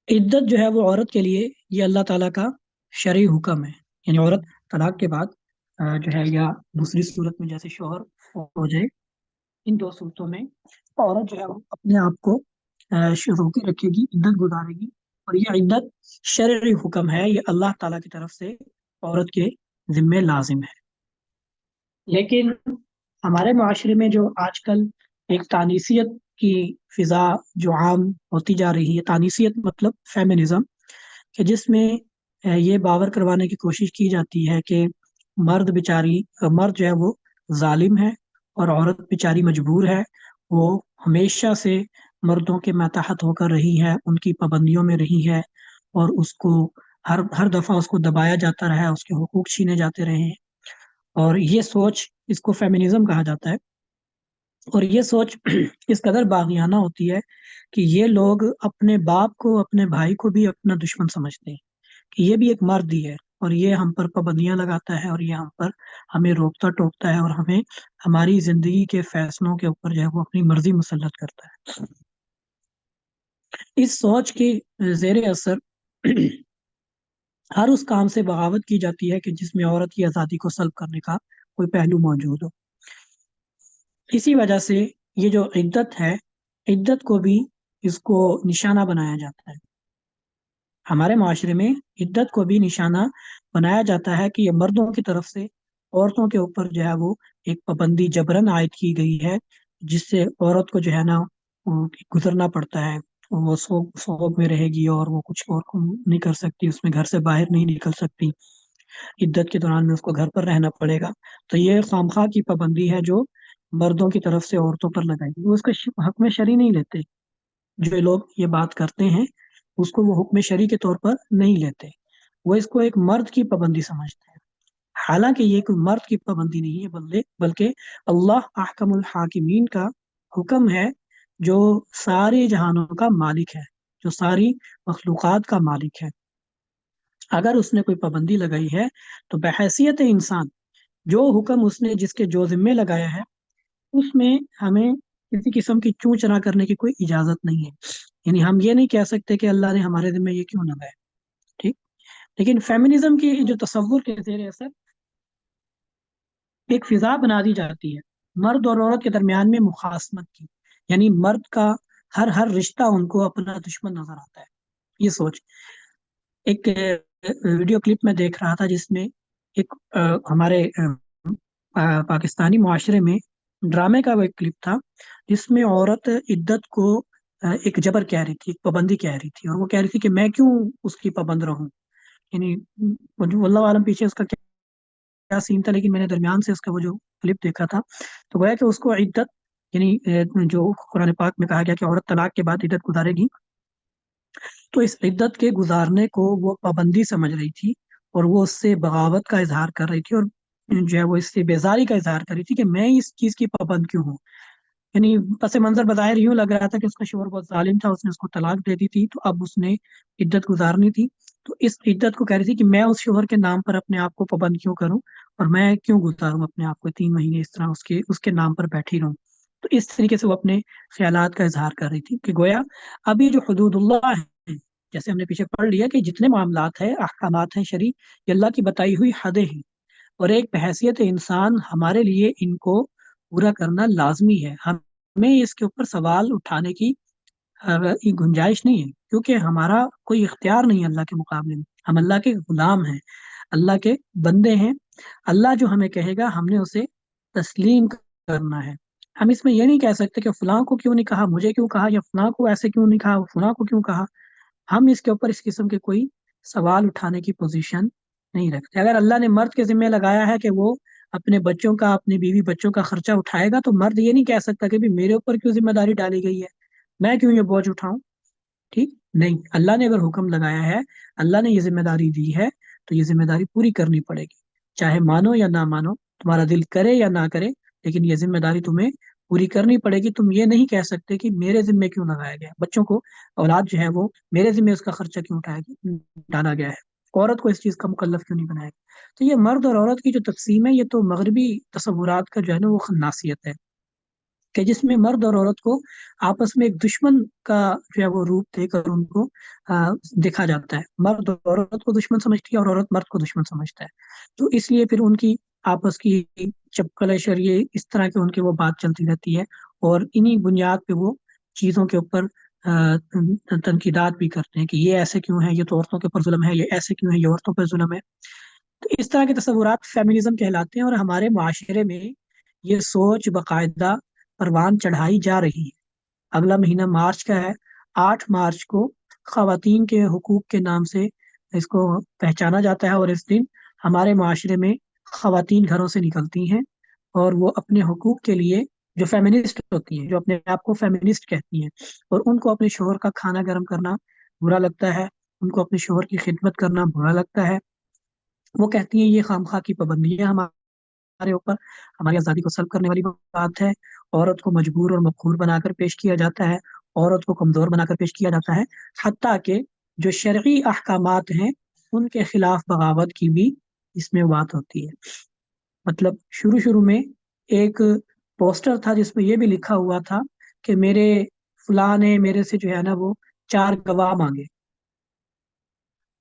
عدت جو ہے وہ عورت کے لیے یہ اللہ تعالیٰ کا شرعی حکم ہے. یعنی عورت طلاق کے بعد جو ہے یا دوسری صورت میں جیسے شوہر ہو جائے، ان دو صورتوں میں عورت جو ہے وہ اپنے آپ کو روکے رکھے گی، عدت گزارے گی. اور یہ عدت شرعی حکم ہے، یہ اللہ تعالیٰ کی طرف سے عورت کے ذمے لازم ہے. لیکن ہمارے معاشرے میں جو آج کل ایک تانیسیت کی فضا جو عام ہوتی جا رہی ہے، تانیسیت مطلب فیمنزم، کہ جس میں یہ باور کروانے کی کوشش کی جاتی ہے کہ مرد جو ہے وہ ظالم ہے اور عورت بیچاری مجبور ہے. وہ ہمیشہ سے مردوں کے ماتحت ہو کر رہی ہے، ان کی پابندیوں میں رہی ہے، اور اس کو ہر دفعہ اس کو دبایا جاتا رہا ہے، اس کے حقوق چھینے جاتے رہے ہیں. اور یہ سوچ، اس کو فیمنزم کہا جاتا ہے. اور یہ سوچ اس قدر باغیانہ ہوتی ہے کہ یہ لوگ اپنے باپ کو، اپنے بھائی کو بھی اپنا دشمن سمجھتے ہیں کہ یہ بھی ایک مرد ہی ہے، اور یہ ہم پر پابندیاں لگاتا ہے، اور یہ ہمیں روکتا ٹوکتا ہے، اور ہمیں ہماری زندگی کے فیصلوں کے اوپر جو ہے وہ اپنی مرضی مسلط کرتا ہے. اس سوچ کے زیر اثر ہر اس کام سے بغاوت کی جاتی ہے کہ جس میں عورت کی آزادی کو سلب کرنے کا کوئی پہلو موجود ہو. اسی وجہ سے یہ جو عدت ہے، عدت کو بھی اس کو نشانہ بنایا جاتا ہے. ہمارے معاشرے میں عدت کو بھی نشانہ بنایا جاتا ہے کہ یہ مردوں کی طرف سے عورتوں کے اوپر جو ہے وہ ایک پابندی جبرن عائد کی گئی ہے، جس سے عورت کو جو ہے نا وہ گزرنا پڑتا ہے. وہ سوگ میں رہے گی، اور وہ کچھ اور نہیں کر سکتی، اس میں گھر سے باہر نہیں نکل سکتی. عدت کے دوران میں اس کو گھر پر رہنا پڑے گا. تو یہ خامخواہ کی پابندی ہے جو مردوں کی طرف سے عورتوں پر لگائی گئی. وہ اس کا حق میں شرعی نہیں لیتے. جو لوگ یہ بات کرتے ہیں اس کو وہ حکم شرعی کے طور پر نہیں لیتے، وہ اس کو ایک مرد کی پابندی سمجھتے ہیں. حالانکہ یہ کوئی مرد کی پابندی نہیں ہے، بلکہ اللہ احکم الحاکمین کا حکم ہے، جو سارے جہانوں کا مالک ہے، جو ساری مخلوقات کا مالک ہے. اگر اس نے کوئی پابندی لگائی ہے تو بحیثیت انسان جو حکم اس نے جس کے جو ذمے لگایا ہے، اس میں ہمیں کسی قسم کی چوں چرا کرنے کی کوئی اجازت نہیں ہے. یعنی ہم یہ نہیں کہہ سکتے کہ اللہ نے ہمارے ذمے یہ کیوں لگایا. ٹھیک. لیکن فیمنزم کی جو تصور کے زیر اثر ایک فضا بنا دی جاتی ہے مرد اور عورت کے درمیان میں مخاصمت کی. یعنی مرد کا ہر رشتہ ان کو اپنا دشمن نظر آتا ہے. یہ سوچ ایک ویڈیو کلپ میں دیکھ رہا تھا، جس میں ایک ہمارے پاکستانی معاشرے میں ڈرامے کا وہ ایک کلپ تھا، جس میں عورت عدت کو ایک جبر کہہ رہی تھی، ایک پابندی کہہ رہی تھی، اور وہ کہہ رہی تھی کہ میں کیوں اس کی پابند رہوں. یعنی واللہ عالم پیچھے اس کا کیا سین تھا، لیکن میں نے درمیان سے اس کا وہ جو کلپ دیکھا تھا تو گویا کہ اس کو عدت، یعنی جو قرآن پاک میں کہا گیا کہ عورت طلاق کے بعد عدت گزارے گی، تو اس عدت کے گزارنے کو وہ پابندی سمجھ رہی تھی، اور وہ اس سے بغاوت کا اظہار کر رہی تھی، اور جو ہے وہ اس سے بیزاری کا اظہار کر رہی تھی کہ میں اس چیز کی پابند کیوں ہوں. یعنی پس منظر بظاہر یوں لگ رہا تھا کہ اس کا شوہر بہت ظالم تھا، اس نے اس کو طلاق دے دی تھی، تو اب اس نے عدت گزارنی تھی. تو اس عدت کو کہہ رہی تھی کہ میں اس شوہر کے نام پر اپنے آپ کو پابند کیوں کروں، اور میں کیوں گزاروں اپنے آپ کو 3 مہینے اس طرح اس کے نام پر بیٹھی رہوں. تو اس طریقے سے وہ اپنے خیالات کا اظہار کر رہی تھی کہ گویا اب یہ جو حدود اللہ ہے، جیسے ہم نے پیچھے پڑھ لیا کہ جتنے معاملات ہیں، احکامات ہیں شرعی، یہ اللہ کی بتائی ہوئی حدیں ہیں، اور ایک بحیثیت انسان ہمارے لیے ان کو پورا کرنا لازمی ہے. ہمیں اس کے اوپر سوال اٹھانے کی گنجائش نہیں ہے، کیونکہ ہمارا کوئی اختیار نہیں ہے اللہ کے مقابلے میں. ہم اللہ کے غلام ہیں، اللہ کے بندے ہیں. اللہ جو ہمیں کہے گا ہم نے اسے تسلیم کرنا ہے. ہم اس میں یہ نہیں کہہ سکتے کہ فلاں کو کیوں نہیں کہا، مجھے کیوں کہا، یا فلاں کو ایسے کیوں نہیں کہا، فلاں کو کیوں کہا. ہم اس کے اوپر اس قسم کے کوئی سوال اٹھانے کی پوزیشن نہیں رکھتے. اگر اللہ نے مرد کے ذمہ لگایا ہے کہ وہ اپنے بچوں کا، اپنی بیوی بچوں کا خرچہ اٹھائے گا، تو مرد یہ نہیں کہہ سکتا کہ بھی میرے اوپر کیوں ذمہ داری ڈالی گئی ہے، میں کیوں یہ بوجھ اٹھاؤں. ٹھیک نہیں، اللہ نے اگر حکم لگایا ہے، اللہ نے یہ ذمہ داری دی ہے، تو یہ ذمہ داری پوری کرنی پڑے گی. چاہے مانو یا نہ مانو، تمہارا دل کرے یا نہ کرے، لیکن یہ ذمہ داری تمہیں پوری کرنی پڑے گی. تم یہ نہیں کہہ سکتے کہ میرے ذمے کیوں لگایا گیا بچوں کو، اولاد جو ہے وہ میرے ذمے اس کا خرچہ کیوں ڈالا گیا ہے، عورت کو اس چیز کا مکلف کیوں نہیں بنایا گیا. تو یہ مرد اور عورت کی جو تقسیم ہے، یہ تو مغربی تصورات کا جو ہے نا وہ خناسیت ہے. کہ جس میں مرد اور عورت کو آپس میں ایک دشمن کا جو ہے وہ روپ دے کر ان کو دیکھا جاتا ہے. مرد عورت کو دشمن سمجھتی ہے اور عورت مرد کو دشمن سمجھتا ہے. تو اس لیے پھر ان کی آپس کی چپکلش اور یہ اس طرح کے ان کی وہ بات چلتی رہتی ہے، اور انہی بنیاد پہ وہ چیزوں کے اوپر تنقیدات بھی کرتے ہیں کہ یہ ایسے کیوں ہے، یہ تو عورتوں کے اوپر ظلم ہے، یہ ایسے کیوں ہے، یہ عورتوں پر ظلم ہے. تو اس طرح کے تصورات فیمنزم کہلاتے ہیں، اور ہمارے معاشرے میں یہ سوچ باقاعدہ پروان چڑھائی جا رہی ہے. اگلا مہینہ مارچ کا ہے. 8 مارچ کو خواتین کے حقوق کے نام سے اس کو پہچانا جاتا ہے، اور اس دن ہمارے معاشرے میں خواتین گھروں سے نکلتی ہیں اور وہ اپنے حقوق کے لیے، جو فیمنسٹ ہوتی ہیں، جو اپنے آپ کو فیمنسٹ کہتی ہیں، اور ان کو اپنے شوہر کا کھانا گرم کرنا برا لگتا ہے، ان کو اپنے شوہر کی خدمت کرنا برا لگتا ہے. وہ کہتی ہیں یہ خامخواہ کی پابندی ہے ہمارے اوپر، ہماری آزادی کو سلب کرنے والی بات ہے. عورت کو مجبور اور مقہور بنا کر پیش کیا جاتا ہے، عورت کو کمزور بنا کر پیش کیا جاتا ہے، حتیٰ کہ جو شرعی احکامات ہیں ان کے خلاف بغاوت کی بھی اس میں بات ہوتی ہے. مطلب شروع میں ایک پوسٹر تھا جس میں یہ بھی لکھا ہوا تھا کہ میرے فلاں نے میرے سے جو ہے نا وہ 4 گواہ مانگے،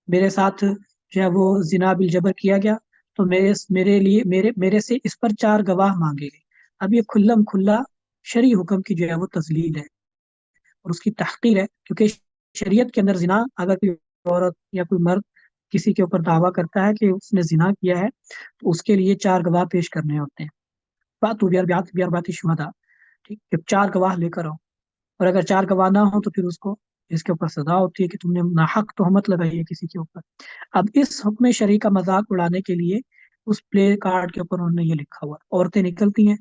میرے ساتھ جو ہے وہ زنا بالجبر کیا گیا، تو میرے سے اس پر 4 گواہ مانگے گئے. اب یہ کھلم کھلا شرعی حکم کی جو ہے وہ تذلیل ہے اور اس کی تحقیر ہے، کیونکہ شریعت کے اندر زنا اگر کوئی عورت یا کوئی مرد کسی کے اوپر دعویٰ کرتا ہے کہ اس نے زنا کیا ہے تو اس کے لیے 4 گواہ پیش کرنے ہوتے ہیں. بات شہدا، ٹھیک کہ 4 گواہ لے کر آؤ، اور اگر 4 گواہ نہ ہو تو پھر اس کے اوپر سزا ہوتی ہے کہ تم نے ناحق تہمت لگائی ہے کسی کے اوپر. اب اس حکم شرعی کا مذاق اڑانے کے لیے اس پلے کارڈ کے اوپر انہوں نے یہ لکھا ہوا، عورتیں نکلتی ہیں،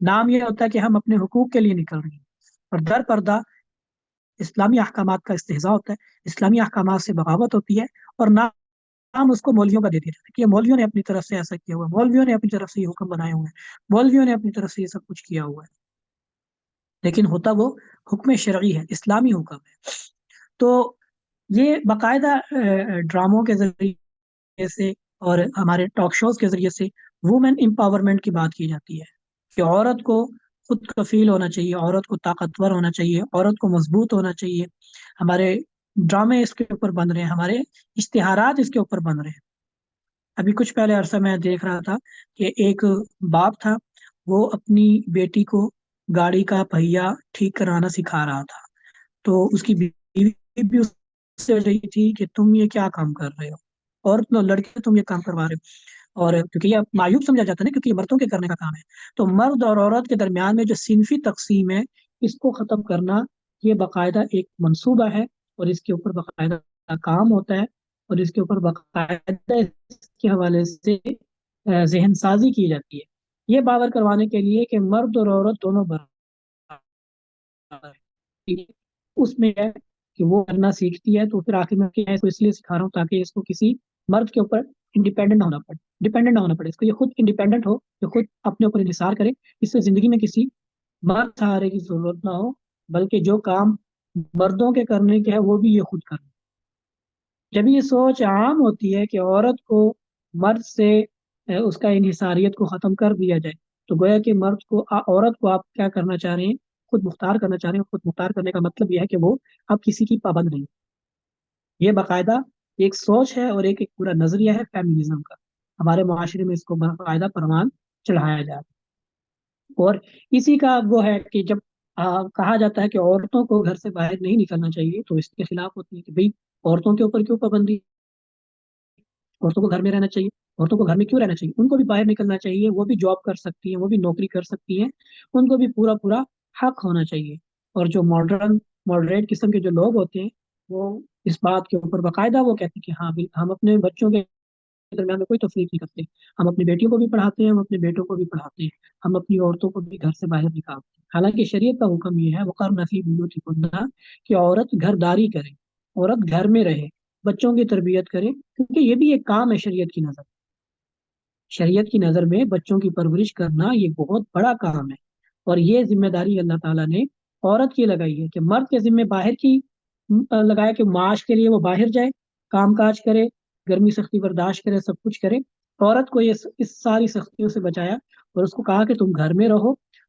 نام یہ ہوتا ہے کہ ہم اپنے حقوق کے لیے نکل رہی ہیں، اور در پردہ اسلامی احکامات کا استہزاء ہوتا ہے، اسلامی احکامات سے بغاوت ہوتی ہے، اور نام اس کو مولویوں کا دے دیا جاتا ہے کہ یہ مولویوں نے اپنی طرف سے ایسا کیا ہوا ہے، مولویوں نے اپنی طرف سے یہ حکم بنائے ہوئے ہیں، مولویوں نے اپنی طرف سے یہ سب کچھ کیا ہوا ہے. لیکن ہوتا وہ حکم شرعی ہے، اسلامی حکم ہے. تو یہ باقاعدہ ڈراموں کے ذریعے سے اور ہمارے ٹاک شوز کے ذریعے سے وومن امپاورمنٹ کی بات کی جاتی ہے کہ عورت کو خود کفیل ہونا چاہیے، عورت کو طاقتور ہونا چاہیے، عورت کو مضبوط ہونا چاہیے. ہمارے ڈرامے اس کے اوپر بن رہے ہیں، ہمارے اشتہارات اس کے اوپر بن رہے ہیں. ابھی کچھ پہلے عرصہ میں دیکھ رہا تھا کہ ایک باپ تھا، وہ اپنی بیٹی کو گاڑی کا پہیا ٹھیک کرانا سکھا رہا تھا. تو اس کی بیوی بھی اس سے رہی تھی کہ تم یہ کیا کام کر رہے ہو، اور لڑکے تم یہ کام کروا رہے ہو، اور کیونکہ یہ معیوب سمجھا جاتا ہے نا، کیونکہ یہ مردوں کے کرنے کا کام ہے. تو مرد اور عورت کے درمیان میں جو صنفی تقسیم ہے اس کو ختم کرنا یہ باقاعدہ ایک منصوبہ ہے، اور اس کے اوپر باقاعدہ کام ہوتا ہے، اور اس کے اوپر باقاعدہ اس کے حوالے سے ذہن سازی کی جاتی ہے، یہ باور کروانے کے لیے کہ مرد اور عورت دونوں برابر ہیں. اس میں ہے کہ وہ کرنا سیکھتی ہے، تو پھر آخر میں اس کو اس لیے سکھا رہا ہوں تاکہ اس کو کسی مرد کے اوپر انڈیپینڈنٹ ہونا پڑے، ڈیپینڈنٹ نہ ہونا پڑے، اس کو یہ خود انڈیپینڈنٹ ہو، کہ خود اپنے اوپر انحصار کرے، اس سے زندگی میں کسی مرد سہارے کی ضرورت نہ ہو، بلکہ جو کام مردوں کے کرنے کے ہے وہ بھی یہ خود کرے. جب یہ سوچ عام ہوتی ہے کہ عورت کو مرد سے اس کا انحصاریت کو ختم کر دیا جائے، تو گویا کہ مرد کو عورت کو آپ کیا کرنا چاہ رہے ہیں، خود مختار کرنا چاہ رہے ہیں. خود مختار کرنے کا مطلب یہ ہے کہ وہ اب کسی کی پابند نہیں. یہ باقاعدہ ایک سوچ ہے اور ایک پورا نظریہ ہے فیمنزم کا. ہمارے معاشرے میں اس کو باقاعدہ پروان چڑھایا جاتا ہے، اور اسی کا وہ ہے کہ جب کہا جاتا ہے کہ عورتوں کو گھر سے باہر نہیں نکلنا چاہیے، تو اس کے خلاف ہوتی ہے کہ بھئی عورتوں کے اوپر کیوں پابندی، عورتوں کو گھر میں رہنا چاہیے. عورتوں کو گھر میں کیوں رہنا چاہیے، ان کو بھی باہر نکلنا چاہیے، وہ بھی جاب کر سکتی ہیں، وہ بھی نوکری کر سکتی ہیں، ان کو بھی پورا پورا حق ہونا چاہیے. اور جو ماڈریٹ قسم کے جو لوگ ہوتے ہیں وہ اس بات کے اوپر باقاعدہ وہ کہتے ہیں کہ ہاں ہم اپنے بچوں کے درمیان میں کوئی تفریق نہیں کرتے، ہم اپنی بیٹیوں کو بھی پڑھاتے ہیں، ہم اپنے بیٹوں کو بھی پڑھاتے ہیں، ہم اپنی عورتوں کو بھی گھر سے باہر نکالتے ہیں. حالانکہ شریعت کا حکم یہ ہے وقرن فی بیوتکن کہ عورت گھر داری کرے، عورت گھر میں رہے، بچوں کی تربیت کرے، کیونکہ یہ بھی ایک کام ہے شریعت کی نظر. شریعت کی نظر میں بچوں کی پرورش کرنا یہ بہت بڑا کام ہے، اور یہ ذمہ داری اللہ تعالیٰ نے عورت کی لگائی ہے کہ مرد کے ذمہ باہر کی لگایا کہ معاش کے لیے وہ باہر جائے، کام کاج کرے، گرمی سختی برداشت کرے، سب کچھ کرے. عورت کو یہ اس ساری سختیوں سے بچایا اور اس کو کہا کہ تم گھر میں رہو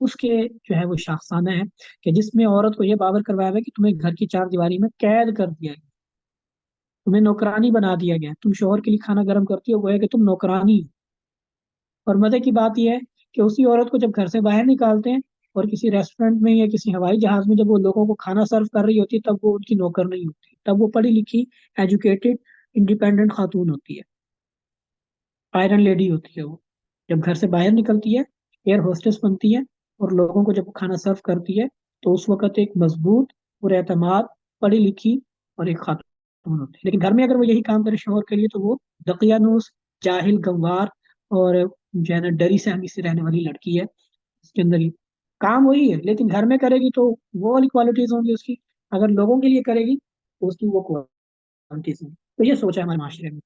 اس کے جو ہے وہ شاخسانہ ہے کہ جس میں عورت کو یہ باور کروایا گیا کہ تمہیں گھر کی چار دیواری میں قید کر دیا گیا، تمہیں نوکرانی بنا دیا گیا، تم شوہر کے لیے کھانا گرم کرتی ہو، گویا کہ تم نوکرانی ہو۔ اور مزے کی بات یہ ہے کہ اسی عورت کو جب گھر سے باہر نکالتے ہیں اور کسی ریسٹورینٹ میں یا کسی ہوائی جہاز میں جب وہ لوگوں کو کھانا سرو کر رہی ہوتی ہے، تب وہ ان کی نوکر نہیں ہوتی، تب وہ پڑھی لکھی، ایجوکیٹڈ، انڈیپینڈنٹ خاتون ہوتی ہے، آئرن لیڈی ہوتی ہے وہ۔ جب گھر سے باہر نکلتی ہے، ایئر ہوسٹس بنتی ہے، اور لوگوں کو جب کھانا سرو کرتی ہے، تو اس وقت ایک مضبوط اور اعتماد، پڑھی لکھی اور ایک خاتون ہوتی ہے۔ لیکن گھر میں اگر وہ یہی کام کرے شوہر کے لیے، تو وہ دقیانوس، جاہل، گنوار اور جو ہے نا ڈری سے ہمی سے رہنے والی لڑکی ہے۔ اس کے اندر ہی کام وہی ہے، لیکن گھر میں کرے گی تو وہ والی کوالٹیز ہوں گی اس کی، اگر لوگوں کے لیے کرے گی تو اس کی وہ کوالٹیز ہوں گی۔ تو یہ سوچ ہے ہمارے معاشرے میں۔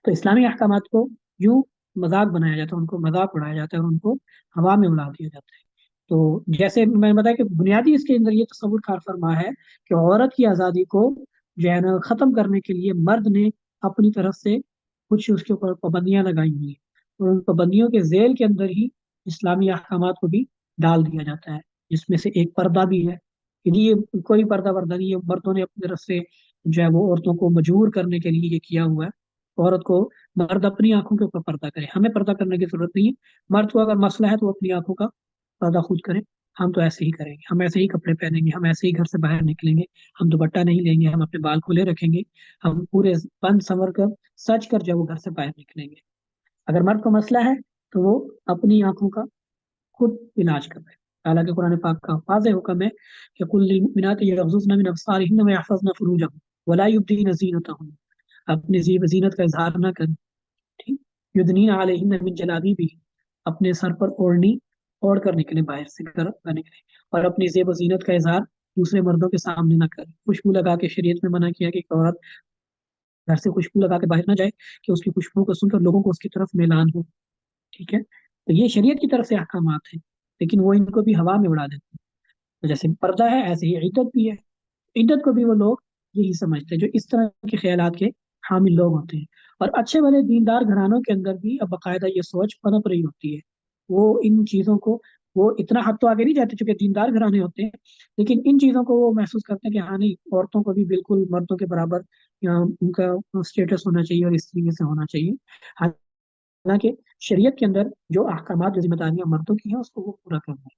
تو اسلامی احکامات کو یوں مذاق بنایا جاتا ہے، ان کو مذاق اڑایا جاتا ہے اور ان کو ہوا میں اڑا دیا جاتا ہے۔ تو جیسے میں نے بتایا کہ بنیادی اس کے اندر یہ تصور کار فرما ہے کہ عورت کی آزادی کو جو ہے نا ختم کرنے کے لیے مرد نے اپنی طرف سے کچھ اس کے اوپر پابندیاں لگائی ہوئی ہیں، اور ان پابندیوں کے ذیل کے اندر ہی اسلامی احکامات کو بھی ڈال دیا جاتا ہے، جس میں سے ایک پردہ بھی ہے کہ جی یہ کوئی پردہ وردہ نہیں، یہ مردوں نے اپنی طرف سے جو ہے وہ عورتوں کو مجبور کرنے کے لیے یہ کیا ہوا ہے۔ عورت کو مرد اپنی آنکھوں کے اوپر پردہ کرے، ہمیں پردہ کرنے کی ضرورت نہیں ہے۔ مرد کو اگر مسئلہ ہے تو وہ اپنی آنکھوں کا پردہ خود کرے، ہم تو ایسے ہی کریں گے، ہم ایسے ہی کپڑے پہنیں گے، ہم ایسے ہی گھر سے باہر نکلیں گے، ہم دوپٹہ نہیں لیں گے، ہم اپنے بال کھلے رکھیں گے، ہم پورے بند سنور کر سج کر جب وہ گھر سے باہر نکلیں گے۔ اگر مرد کو مسئلہ ہے تو وہ اپنی آنکھوں کا خود علاج کر رہے ہیں۔ حالانکہ قرآن پاک کا واضح حکم ہے کہ کل للمؤمنات یغضضن من ابصارهن ويحفظن فروجهن ولا يبدين زینتهن، اپنی زینت کا اظہار نہ کریں، ٹھیک، یدنین علیہن من جلابیبہ، اپنے سر پر اوڑھنی اوڑھ کر نکلے، باہر سے گھر نہ نکلے، اور اپنی زیب و زینت کا اظہار دوسرے مردوں کے سامنے نہ کرے۔ خوشبو لگا کے شریعت میں منع کیا کہ ایک عورت گھر سے خوشبو لگا کے باہر نہ جائے کہ اس کی خوشبو کو سن کر لوگوں کو اس کی طرف میلان ہو، ٹھیک ہے۔ تو یہ شریعت کی طرف سے احکامات ہیں، لیکن وہ ان کو بھی ہوا میں اڑا دیتے ہیں۔ تو جیسے پردہ ہے ایسے ہی عدت بھی ہے، عدت کو بھی وہ لوگ یہی سمجھتے ہیں، جو اس طرح کے خیالات کے حامل لوگ ہوتے ہیں۔ اور اچھے والے دیندار گھرانوں کے اندر بھی اب باقاعدہ یہ سوچ پنپ رہی ہوتی ہے، وہ ان چیزوں کو، وہ اتنا حد تو آگے نہیں جاتے چونکہ دیندار گھرانے ہوتے ہیں، لیکن ان چیزوں کو وہ محسوس کرتے ہیں کہ ہاں نہیں، عورتوں کو بھی بالکل مردوں کے برابر ان کا اسٹیٹس ہونا چاہیے اور اس طریقے سے ہونا چاہیے۔ حالانکہ شریعت کے اندر جو احکامات، جو ذمہ داریاں مردوں کی ہیں، اس کو وہ پورا کرنا ہے،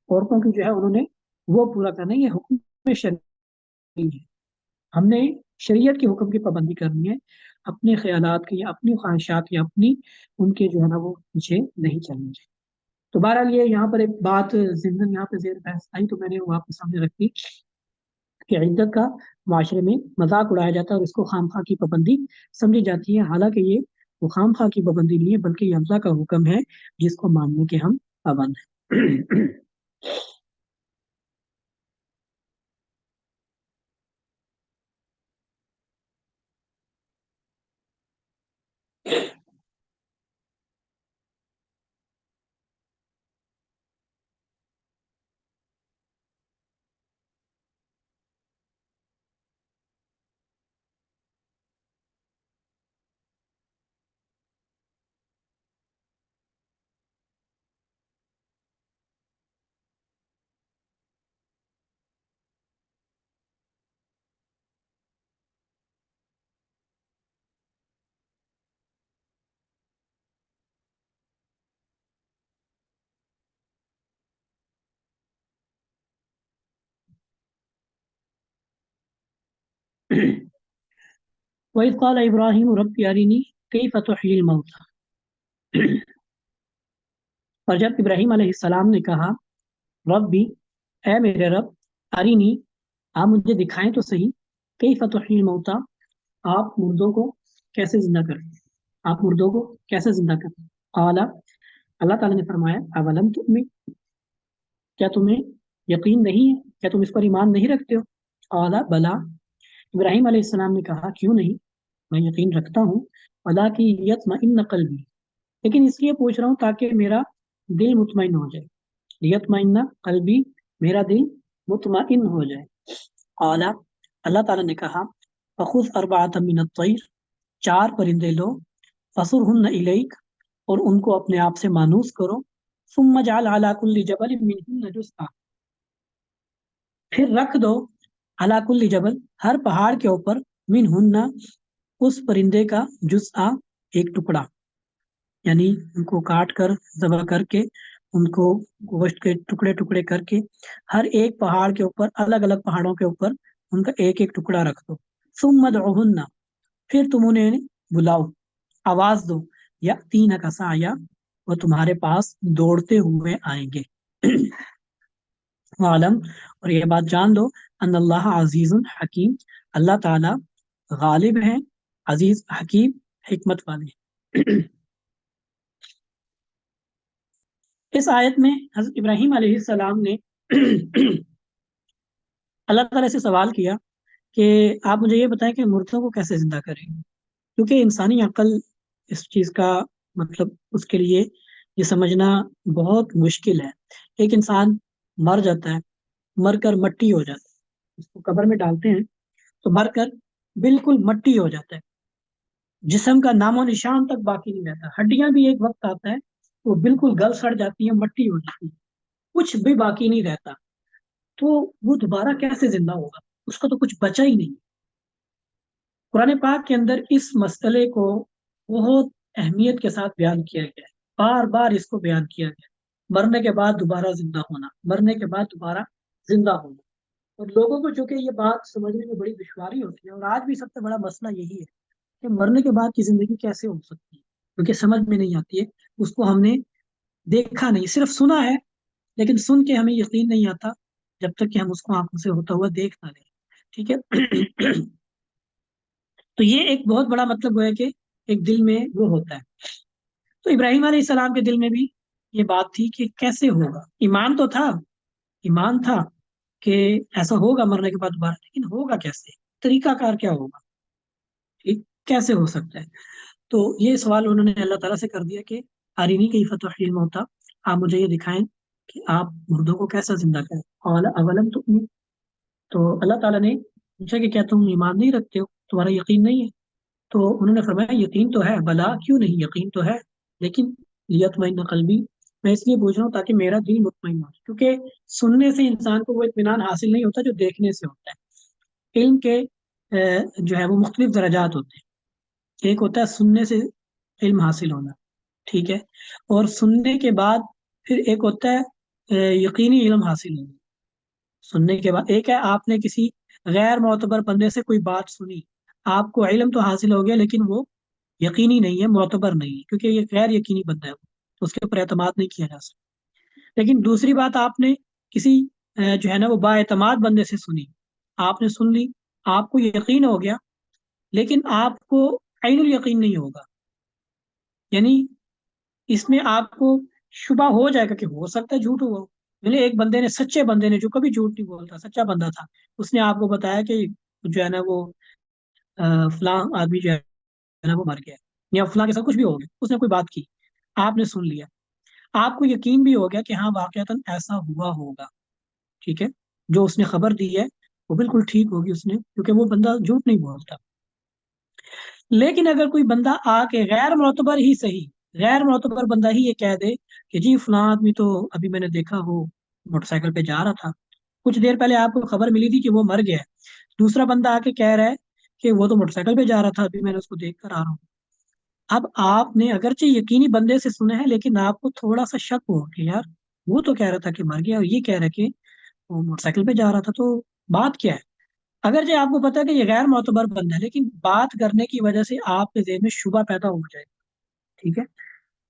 عورتوں کی جو ہے انہوں نے وہ پورا کرنا ہے۔ یہ حکم شرعی ہے، ہم نے شریعت کے حکم کی پابندی کرنی ہے، اپنے خیالات کی یا اپنی خواہشات یا اپنی ان کے جو ہے نا وہ پیچھے نہیں چلنا چاہیے۔ تو بہرحال یہ یہاں پر ایک بات ضمن یہاں پہ زیر بحث آئی، تو میں نے وہ آپ کے سامنے رکھی کہ عدت کا معاشرے میں مذاق اڑایا جاتا ہے اور اس کو خام خواہ کی پابندی سمجھی جاتی ہے، حالانکہ یہ وہ خام خواہ کی پابندی نہیں ہے، بلکہ یہ اللہ کا حکم ہے جس کو ماننے کے ہم پابند ہیں۔ وَإِذْ قَالَ إِبْرَاهِيمُ رَبِّ أَرِنِي كَيْفَ تُحْيِي الْمَوْتَى، اور جب ابراہیم علیہ السلام نے کہا رب بھی، اے میرے رب، ارینی، آپ مجھے دکھائیں تو صحیح، کیف تحیی الموتیٰ، آپ مردوں کو کیسے زندہ کریں، آپ مردوں کو کیسے زندہ کریں۔ قال، اللہ تعالیٰ نے فرمایا اولم تؤمن، کیا تمہیں یقین نہیں ہے، کیا تم اس پر ایمان نہیں رکھتے ہو۔ قال بلا، ابراہیم علیہ السلام نے کہا کیوں نہیں، میں یقین رکھتا ہوں، ولکن یطمئن قلبی، لیکن اس لیے پوچھ رہا ہوں تاکہ میرا دل مطمئن ہو جائے، لیطمئن قلبی، میرا دل مطمئن ہو جائے۔ قال، اللہ تعالیٰ نے کہا فخذ اربعۃ من الطیر، چار پرندے لو، فصرہن الیک، اور ان کو اپنے آپ سے مانوس کرو، ثم اجعل على كل جبل منهن جزءا، پھر رکھ دو علی کل جبل، ہر پہاڑ کے اوپر، منہن، اس پرندے کا، جزءا، ایک ٹکڑا، یعنی ان کو کاٹ کر، ذبح کر کے، ان کو گوشت کے ٹکڑے ٹکڑے کر کے ہر ایک پہاڑ کے اوپر، الگ الگ پہاڑوں کے اوپر ان کا ایک ایک ٹکڑا رکھ دو. ثم ادعوہن، پھر تم انہیں بلاؤ، آواز دو، یاتین کا سعیا، وہ تمہارے پاس دوڑتے ہوئے آئیں گے. وعلم، اور یہ بات جان لو، ان اللہ عزیز حکیم، اللہ تعالی غالب ہیں، عزیز، حکیم، حکمت والے. اس آیت میں حضرت ابراہیم علیہ السلام نے اللہ تعالیٰ سے سوال کیا کہ آپ مجھے یہ بتائیں کہ مردوں کو کیسے زندہ کریں گے، کیونکہ انسانی عقل اس چیز کا مطلب اس کے لیے یہ سمجھنا بہت مشکل ہے. ایک انسان مر جاتا ہے، مر کر مٹی ہو جاتا ہے، اس کو قبر میں ڈالتے ہیں تو مر کر بالکل مٹی ہو جاتا ہے، جسم کا نام و نشان تک باقی نہیں رہتا، ہڈیاں بھی ایک وقت آتا ہے وہ بالکل گل سڑ جاتی ہیں، مٹی ہو جاتی ہے، کچھ بھی باقی نہیں رہتا. تو وہ دوبارہ کیسے زندہ ہوگا؟ اس کا تو کچھ بچا ہی نہیں. قرآن پاک کے اندر اس مسئلے کو بہت اہمیت کے ساتھ بیان کیا گیا ہے، بار بار اس کو بیان کیا گیا، مرنے کے بعد دوبارہ زندہ ہونا، مرنے کے بعد دوبارہ زندہ ہونا. اور لوگوں کو چونکہ یہ بات سمجھنے میں بڑی دشواری ہوتی ہے، اور آج بھی سب سے بڑا مسئلہ یہی ہے کہ مرنے کے بعد کی زندگی کیسے ہو سکتی ہے، کیونکہ سمجھ میں نہیں آتی ہے. اس کو ہم نے دیکھا نہیں، صرف سنا ہے، لیکن سن کے ہمیں یقین نہیں آتا جب تک کہ ہم اس کو آنکھوں سے ہوتا ہوا دیکھ نہ لیں. ٹھیک ہے. تو یہ ایک بہت بڑا مطلب ہے کہ ایک دل میں وہ ہوتا ہے. تو ابراہیم علیہ السلام کے دل میں بھی یہ بات تھی کہ کیسے ہوگا. ایمان تو تھا، ایمان تھا کہ ایسا ہوگا مرنے کے بعد دوبارہ، لیکن ہوگا کیسے، طریقہ کار کیا ہوگا، ٹھیک، کیسے ہو سکتا ہے. تو یہ سوال انہوں نے اللہ تعالیٰ سے کر دیا کہ آرینی کی فتح علم ہوتا، آپ مجھے یہ دکھائیں کہ آپ مردوں کو کیسا زندہ کریں. قال اولم تؤمن، تو اللہ تعالیٰ نے پوچھا کہ کیا تم ایمان نہیں رکھتے ہو، تمہارا یقین نہیں ہے؟ تو انہوں نے فرمایا یقین تو ہے، بلا کیوں نہیں، یقین تو ہے، لیکن لیطمئن قلبی، میں اس لیے پوچھ رہا ہوں تاکہ میرا دل مطمئن ہو، کیونکہ سننے سے انسان کو وہ اطمینان حاصل نہیں ہوتا جو دیکھنے سے ہوتا ہے. علم کے جو ہے وہ مختلف درجات ہوتے ہیں. ایک ہوتا ہے سننے سے علم حاصل ہونا، ٹھیک ہے، اور سننے کے بعد پھر ایک ہوتا ہے یقینی علم حاصل ہونا. سننے کے بعد ایک ہے آپ نے کسی غیر معتبر بندے سے کوئی بات سنی، آپ کو علم تو حاصل ہو گیا لیکن وہ یقینی نہیں ہے، معتبر نہیں ہے، کیونکہ یہ غیر یقینی بندہ ہے، تو اس کے اوپر اعتماد نہیں کیا جا سکتا. لیکن دوسری بات آپ نے کسی جو ہے نا وہ با اعتماد بندے سے سنی، آپ نے سن لی، آپ کو یقین ہو گیا، لیکن آپ کو عین الیقین نہیں ہوگا، یعنی اس میں آپ کو شبہ ہو جائے گا کہ ہو سکتا ہے جھوٹ ہوا. ملے ایک بندے نے، سچے بندے نے جو کبھی جھوٹ نہیں بولتا، سچا بندہ تھا، اس نے آپ کو بتایا کہ جو ہے نا وہ فلاں آدمی جو ہے نا وہ مر گیا ہے، یا فلاں کے ساتھ کچھ بھی ہو گیا، اس نے کوئی بات کی، آپ نے سن لیا، آپ کو یقین بھی ہو گیا کہ ہاں واقعتاً ایسا ہوا ہوگا، ٹھیک ہے، جو اس نے خبر دی ہے وہ بالکل ٹھیک ہوگی، اس نے، کیونکہ وہ بندہ جھوٹ نہیں بولتا. لیکن اگر کوئی بندہ آ کے غیر معتبر ہی صحیح، غیر معتبر بندہ ہی یہ کہہ دے کہ جی فلاں آدمی تو ابھی میں نے دیکھا وہ موٹر سائیکل پہ جا رہا تھا، کچھ دیر پہلے آپ کو خبر ملی تھی کہ وہ مر گیا ہے، دوسرا بندہ آ کے کہہ رہا ہے کہ وہ تو موٹر سائیکل پہ جا رہا تھا، ابھی میں نے اس کو دیکھ کر آ رہا ہوں. اب آپ نے اگرچہ یقینی بندے سے سنا ہے، لیکن آپ کو تھوڑا سا شک ہو کہ یار وہ تو کہہ رہا تھا کہ مر گیا، اور یہ کہہ رہا ہے کہ وہ موٹر سائیکل پہ جا رہا تھا، تو بات کیا ہے. اگرچہ آپ کو پتا ہے کہ یہ غیر معتبر بندہ ہے، لیکن بات کرنے کی وجہ سے آپ کے ذہن میں شبہ پیدا ہو جائے گا، ٹھیک ہے.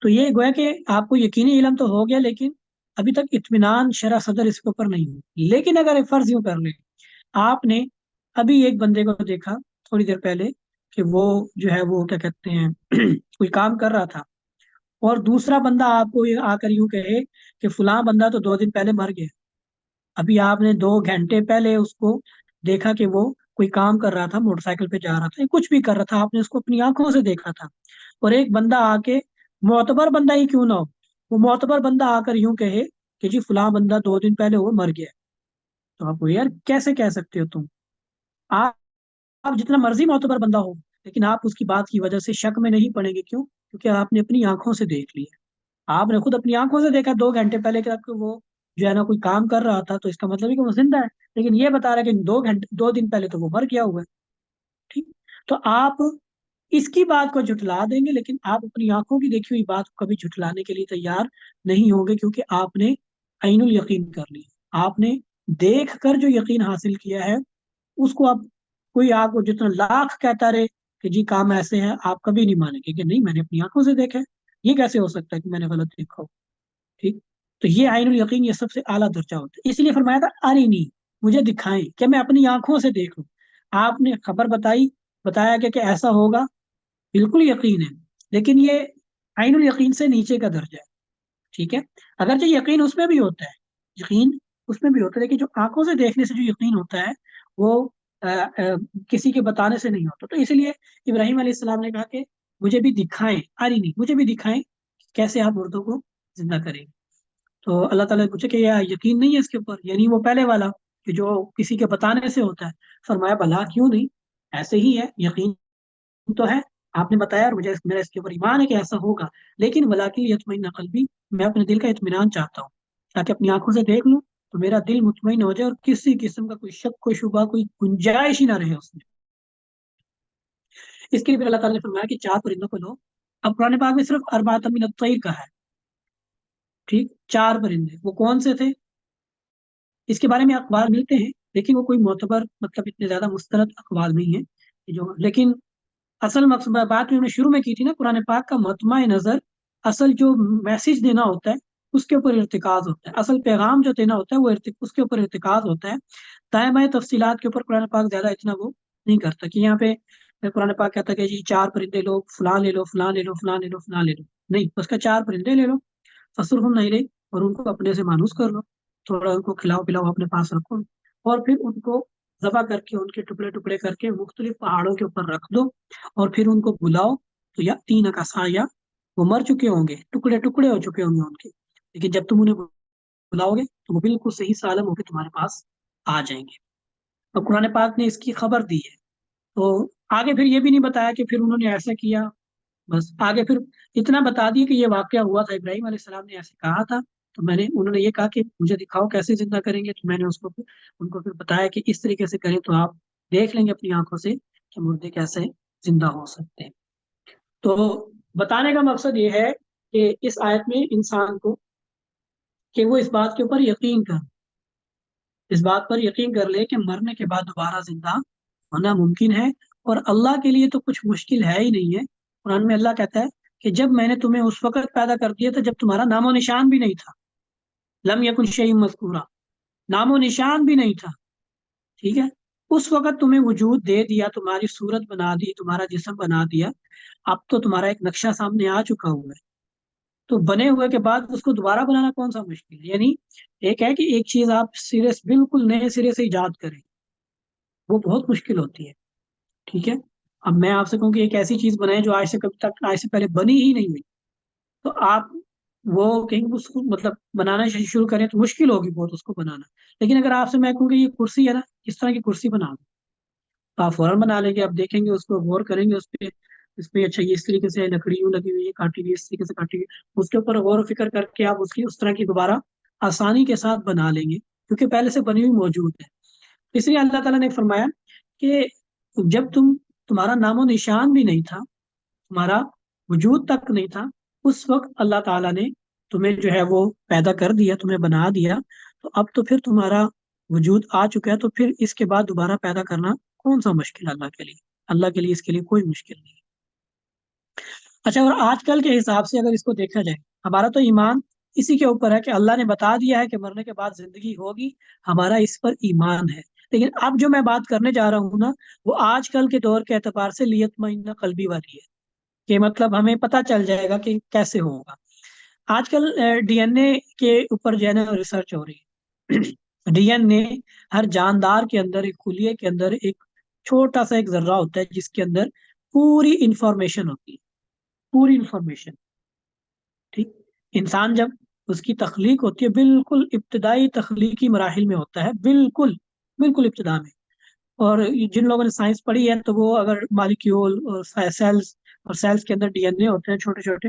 تو یہ گویا کہ آپ کو یقینی علم تو ہو گیا، لیکن ابھی تک اطمینان شرح صدر اس کے اوپر نہیں ہو. لیکن اگر ایک فرض یوں کر لیں، آپ نے ابھی ایک بندے کو دیکھا تھوڑی دیر پہلے کہ وہ جو ہے وہ کیا کہتے ہیں کوئی کام کر رہا تھا، اور دوسرا بندہ آپ کو آ کر یوں کہے کہ فلاں بندہ تو 2 دن پہلے مر گیا، ابھی آپ نے 2 گھنٹے پہلے اس کو دیکھا کہ وہ کوئی کام کر رہا تھا، موٹر سائیکل پہ جا رہا تھا، کچھ بھی کر رہا تھا، آپ نے اس کو اپنی آنکھوں سے دیکھا تھا. اور ایک بندہ آ کے، معتبر بندہ ہی کیوں نہ ہو، وہ معتبر بندہ آ کر یوں کہے کہ جی فلاں بندہ 2 دن پہلے وہ مر گیا، تو آپ کو یار کیسے کہہ سکتے ہو تم. آپ آپ جتنا مرضی معتبر بندہ ہو، لیکن آپ اس کی بات کی وجہ سے شک میں نہیں پڑیں گے. کیوں؟ کیونکہ آپ نے اپنی آنکھوں سے دیکھ لیا، آپ نے خود اپنی آنکھوں سے دیکھا 2 گھنٹے پہلے کہ وہ جو ہے نا کوئی کام کر رہا تھا، تو اس کا مطلب ہے کہ وہ زندہ ہے، لیکن یہ بتا رہا ہے کہ 2 دن پہلے تو وہ مر گیا ہوا ہے. ٹھیک. تو آپ اس کی بات کو جھٹلا دیں گے، لیکن آپ اپنی آنکھوں کی دیکھی ہوئی بات کو کبھی جھٹلانے کے لیے تیار نہیں ہوں گے، کیونکہ آپ نے عین الیقین کر لی. آپ نے دیکھ کر جو یقین حاصل کیا ہے اس کو آپ، کوئی آپ کو جتنا لاکھ کہتا رہے کہ جی کام ایسے ہے، آپ کبھی نہیں مانیں گے کہ نہیں میں نے اپنی آنکھوں سے دیکھا ہے. یہ کیسے ہو سکتا ہے کہ میں نے غلط دیکھا ہو. ٹھیک. تو یہ عین الیقین یہ سب سے اعلیٰ درجہ ہوتا ہے. اس لیے فرمایا تھا ارینی، مجھے دکھائیں کہ میں اپنی آنکھوں سے دیکھ لوں. آپ نے خبر بتایا کہ ایسا ہوگا، بالکل یقین ہے، لیکن یہ عین الیقین سے نیچے کا درجہ ہے. ٹھیک ہے. اگرچہ یقین اس میں بھی ہوتا ہے، یقین اس میں بھی ہوتا ہے، لیکن جو آنکھوں سے دیکھنے سے جو یقین ہوتا ہے وہ کسی کے بتانے سے نہیں ہوتا. تو اس لیے ابراہیم علیہ السلام نے کہا کہ مجھے بھی دکھائیں، ارینی، مجھے بھی دکھائیں کیسے آپ مردوں کو زندہ کریں. تو اللہ تعالیٰ نے پوچھا کہ یہ یقین نہیں ہے اس کے اوپر، یعنی وہ پہلے والا کہ جو کسی کے بتانے سے ہوتا ہے. فرمایا بھلا کیوں نہیں، ایسے ہی ہے، یقین تو ہے، آپ نے بتایا اور مجھے میرا اس کے اوپر ایمان ہے کہ ایسا ہوگا، لیکن ولاکن یطمئن قلبی، میں اپنے دل کا اطمینان چاہتا ہوں تاکہ اپنی آنکھوں سے دیکھ لوں تو میرا دل مطمئن ہو جائے اور کسی قسم کا کوئی شک، کوئی شبہ، کوئی گنجائش ہی نہ رہے اس میں. اس کے لیے پھر اللہ تعالیٰ نے فرمایا کہ 4 پرندوں کو لو. اب قرآن پاک میں صرف اربعۃ من الطیر کا ہے. ٹھیک. 4 پرندے وہ کون سے تھے؟ اس کے بارے میں اخبار ملتے ہیں، لیکن وہ کوئی معتبر، مطلب اتنے زیادہ مستند اخبار نہیں ہے جو. لیکن اصل مقصد بات میں نے شروع میں کی تھی نا، قرآن پاک کا مطمع نظر، اصل جو میسج دینا ہوتا ہے اس کے اوپر ارتکاز ہوتا ہے، اصل پیغام جو دینا ہوتا ہے وہ اس کے اوپر ارتکاز ہوتا ہے. دائیں بائیں تفصیلات کے اوپر قرآن پاک زیادہ اتنا وہ نہیں کرتا کہ یہاں پہ قرآن پاک کہتا ہے کہ جی 4 پرندے لو، فلاں لے لو، فلاں لے لو، فلاں لے لو، فلاں لے لو. نہیں، اس کا 4 پرندے لے لو، فصرہم نہیں لے، اور ان کو اپنے سے مانوس کر لو، تھوڑا ان کو کھلاؤ پلاؤ، اپنے پاس رکھو، اور پھر ان کو ذبح کر کے، ان کے ٹکڑے ٹکڑے کر کے مختلف پہاڑوں کے اوپر رکھ دو، اور پھر ان کو بلاؤ. تو یا 3 کا سایہ، وہ مر چکے ہوں گے، ٹکڑے ٹکڑے ہو چکے ہوں گے ان کے، لیکن جب تم انہیں بلاؤ گے تو وہ بالکل صحیح سالم ہو کے تمہارے پاس آ جائیں گے. اور قرآن پاک نے اس کی خبر دی ہے. تو آگے پھر یہ بھی نہیں بتایا کہ پھر انہوں نے ایسا کیا، بس آگے پھر اتنا بتا دیے کہ یہ واقعہ ہوا تھا، ابراہیم علیہ السلام نے ایسے کہا تھا، تو انہوں نے یہ کہا کہ مجھے دکھاؤ کیسے زندہ کریں گے. تو میں نے ان کو پھر بتایا کہ اس طریقے سے کریں تو آپ دیکھ لیں گے اپنی آنکھوں سے کہ مردے کیسے زندہ ہو سکتے ہیں. تو بتانے کا مقصد یہ ہے کہ اس آیت میں انسان کو کہ وہ اس بات کے اوپر یقین کر، اس بات پر یقین کر لے کہ مرنے کے بعد دوبارہ زندہ ہونا ممکن ہے، اور اللہ کے لیے تو کچھ مشکل ہے ہی نہیں ہے. قرآن میں اللہ کہتا ہے کہ جب میں نے تمہیں اس وقت پیدا کر دیا تھا جب تمہارا نام و نشان بھی نہیں تھا، لم یکن شیء مذکورا، نام و نشان بھی نہیں تھا. ٹھیک ہے. اس وقت تمہیں وجود دے دیا، تمہاری صورت بنا دی، تمہارا جسم بنا دیا، اب تو تمہارا ایک نقشہ سامنے آ چکا ہوا ہے. تو بنے ہوئے کے بعد اس کو دوبارہ بنانا کون سا مشکل ہے؟ یعنی ایک ہے کہ ایک چیز آپ سرے سے، بالکل نئے سرے سے ایجاد کریں، وہ بہت مشکل ہوتی ہے. ٹھیک ہے. اب میں آپ سے کہوں کہ ایک ایسی چیز بنائیں جو آج سے کب تک، آج سے پہلے بنی ہی نہیں ہوئی، تو آپ وہ کہیں اس کو مطلب بنانا شروع کریں تو مشکل ہوگی بہت اس کو بنانا. لیکن اگر آپ سے میں کہوں کہ یہ کرسی ہے نا، اس طرح کی کرسی بنا دو، تو آپ فوراً بنا لیں گے. آپ دیکھیں گے، اس کو غور کریں گے، اس پہ اچھا یہ اس طریقے سے لکڑی یوں لگی ہوئی ہے، کاٹی ہوئی اس طریقے سے کاٹی ہوئی، اس کے اوپر غور و فکر کر کے آپ اس طرح کی دوبارہ آسانی کے ساتھ بنا لیں گے، کیونکہ پہلے سے بنی ہوئی موجود ہے. اس لیے اللہ تعالیٰ نے فرمایا کہ جب تمہارا نام و نشان بھی نہیں تھا، تمہارا وجود تک نہیں تھا، اس وقت اللہ تعالیٰ نے تمہیں جو ہے وہ پیدا کر دیا، تمہیں بنا دیا. تو اب تو پھر تمہارا وجود آ چکا ہے، تو پھر اس کے بعد دوبارہ پیدا کرنا کون سا مشکل ہے اللہ کے لیے؟ اللہ کے لیے اس کے لیے کوئی مشکل نہیں. اچھا، اور آج کل کے حساب سے اگر اس کو دیکھا جائے، ہمارا تو ایمان اسی کے اوپر ہے کہ اللہ نے بتا دیا ہے کہ مرنے کے بعد زندگی ہوگی، ہمارا اس پر ایمان ہے. لیکن اب جو میں بات کرنے جا رہا ہوں نا، وہ آج کل کے دور کے اعتبار سے لیتمئن قلبی والی ہے، کہ مطلب ہمیں پتہ چل جائے گا کہ کیسے ہوگا. آج کل ڈی این اے کے اوپر جو ہے نا ریسرچ ہو رہی ہے. ڈی این اے ہر جاندار کے اندر، ایک خلیے کے اندر ایک چھوٹا سا ایک ذرہ ہوتا ہے جس کے اندر پوری انفارمیشن ہوتی ہے، پوری انفارمیشن. ٹھیک. انسان جب اس کی تخلیق ہوتی ہے، بالکل ابتدائی تخلیقی مراحل میں ہوتا ہے، بالکل بالکل ابتدا میں. اور جن لوگوں نے سائنس پڑھی ہے تو وہ اگر مالیکیول اور سیلز، اور سیلز کے اندر ڈی این اے ہوتے ہیں چھوٹے چھوٹے،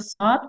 7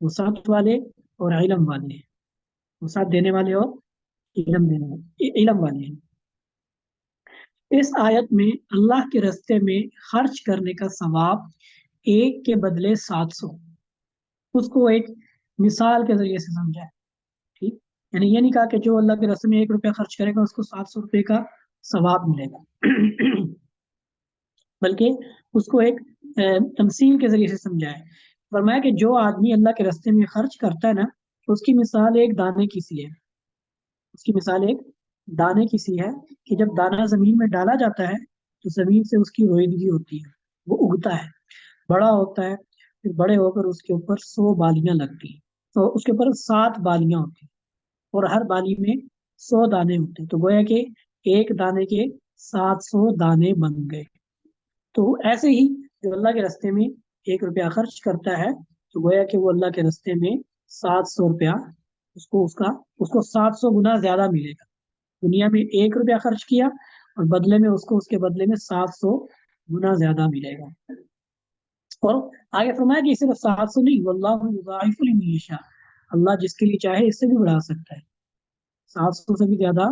وسعت والے اور علم والے ہیں، وسعت دینے والے اور علم والے ہیں۔ اس آیت میں اللہ کے راستے میں خرچ کرنے کا ثواب ایک کے بدلے 700، اس کو ایک مثال کے ذریعے سے سمجھا ہے، ٹھیک، یعنی یہ نہیں کہا کہ جو اللہ کے راستے میں 1 روپیہ خرچ کرے گا اس کو 700 روپے کا ثواب ملے گا بلکہ اس کو ایک تمثیل کے ذریعے سے سمجھا ہے۔ فرمایا کہ جو آدمی اللہ کے راستے میں خرچ کرتا ہے نا، اس کی مثال ایک دانے کی سی ہے، اس کی مثال ایک دانے کی سی ہے کہ جب دانہ زمین میں ڈالا جاتا ہے تو زمین سے اس کی روئیدگی ہوتی ہے، وہ اگتا ہے، بڑا ہوتا ہے، پھر بڑے ہو کر اس کے اوپر 100 بالیاں لگتی ہیں، تو اس کے اوپر 7 بالیاں ہوتی ہیں اور ہر بالی میں 100 دانے ہوتے ہیں، تو گویا کہ ایک دانے کے 700 دانے بن گئے۔ تو ایسے ہی جو اللہ کے راستے میں 1 روپیہ خرچ کرتا ہے تو گویا کہ وہ اللہ کے راستے میں 700 روپیہ اس کو 700 گنا زیادہ ملے گا۔ دنیا میں 1 روپیہ خرچ کیا اور بدلے میں اس کو اس کے بدلے میں 700 گنا زیادہ ملے گا۔ اور آگے فرمایا کہ صرف 700 نہیں، واللہ یضاعف لمن یشاء، اللہ جس کے لیے چاہے اس سے بھی بڑھا سکتا ہے، 700 سے بھی زیادہ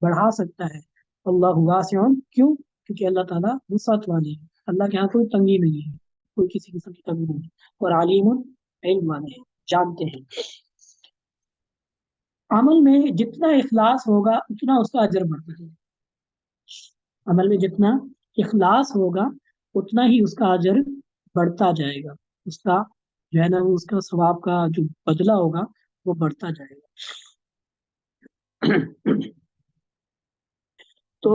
بڑھا سکتا ہے۔ اللہ واسع، کیوں؟ کیونکہ اللہ تعالیٰ وسعت والے ہیں، اللہ کے یہاں کوئی تنگی نہیں ہے، کوئی کسی قسم کی تنگی نہیں ہے، اور علیم، علم والے ہیں، جانتے ہیں۔ عمل میں جتنا اخلاص ہوگا اتنا اس کا اجر بڑھتا ہے، عمل میں جتنا اخلاص ہوگا اتنا ہی اس کا اجر بڑھتا جائے گا، اس کا جو ہے نا اس کا ثواب کا جو بدلہ ہوگا وہ بڑھتا جائے گا۔ تو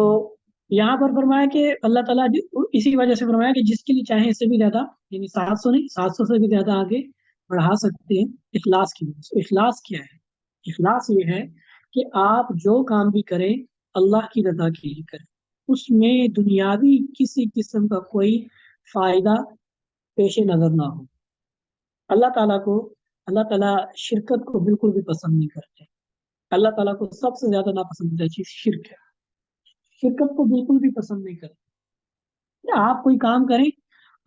یہاں پر فرمایا کہ اللہ تعالیٰ اسی وجہ سے فرمایا کہ جس کے لیے چاہیں اس سے بھی زیادہ، یعنی 700 نہیں، 700 سے بھی زیادہ آگے بڑھا سکتے ہیں اخلاص کی وجہ سے۔ اخلاص کیا ہے؟ اخلاص یہ ہے کہ آپ جو کام بھی کریں اللہ کی رضا کے لیے کریں، اس میں دنیاوی کسی قسم کا کوئی فائدہ پیش نظر نہ ہو۔ اللہ تعالیٰ شرکت کو بالکل بھی پسند نہیں کرتے، اللہ تعالیٰ کو سب سے زیادہ ناپسندیدہ چیز شرک ہے، شرکت کو بالکل بھی پسند نہیں کرتے۔ آپ کوئی کام کریں،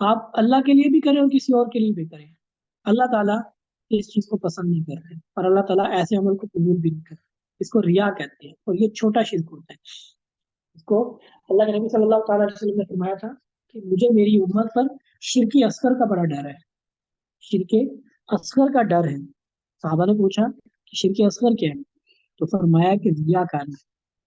آپ اللہ کے لیے بھی کریں اور کسی اور کے لیے بھی کریں، اللہ تعالیٰ اس چیز کو پسند نہیں کرتے، اور اللہ تعالیٰ ایسے عمل کو قبول بھی نہیں کرتے، اس کو ریا کہتے ہیں، اور یہ چھوٹا شرک ہوتا ہے۔ اس کو اللہ کے نبی صلی اللہ تعالیٰ علیہ وسلم نے فرمایا تھا کہ مجھے میری امت پر شرک اصغر کا بڑا ڈر ہے، شرک اصغر کا ڈر ہے۔ صحابہ نے پوچھا کہ شرک اصغر کیا ہے؟ تو فرمایا کہ ریا کاری،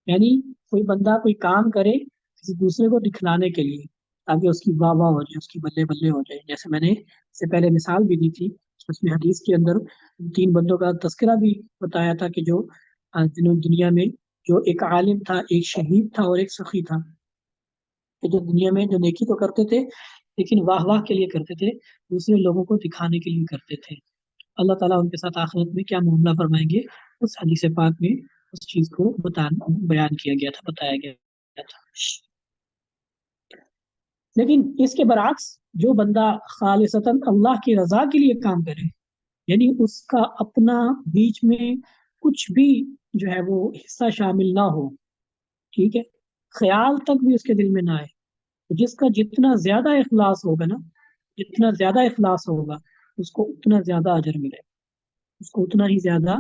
یعنی کوئی بندہ کوئی کام کرے کسی دوسرے کو دکھلانے کے لیے تاکہ اس کی واہ واہ ہو جائے، اس کی بلے بلے ہو جائے، جیسے میں نے اس سے پہلے مثال بھی دی تھی، اس میں حدیث کے اندر 3 بندوں کا تذکرہ بھی بتایا تھا کہ جو دنیا میں جو ایک عالم تھا، ایک شہید تھا اور ایک سخی تھا، کہ جو دنیا میں جو نیکی تو کرتے تھے لیکن واہ واہ کے لیے کرتے تھے، دوسرے لوگوں کو دکھانے کے لیے کرتے تھے۔ اللہ تعالیٰ ان کے ساتھ آخرت میں کیا معاملہ فرمائیں گے، اس حدیث پاک میں اس چیز کو بیان کیا گیا تھا، بتایا گیا تھا۔ لیکن اس کے برعکس جو بندہ خالصتاً اللہ کی رضا کے لیے کام کرے، یعنی اس کا اپنا بیچ میں کچھ بھی جو ہے وہ حصہ شامل نہ ہو، ٹھیک ہے، خیال تک بھی اس کے دل میں نہ آئے، جس کا جتنا زیادہ اخلاص ہوگا نا، جتنا زیادہ اخلاص ہوگا اس کو اتنا زیادہ اجر ملے گا، اس کو اتنا ہی زیادہ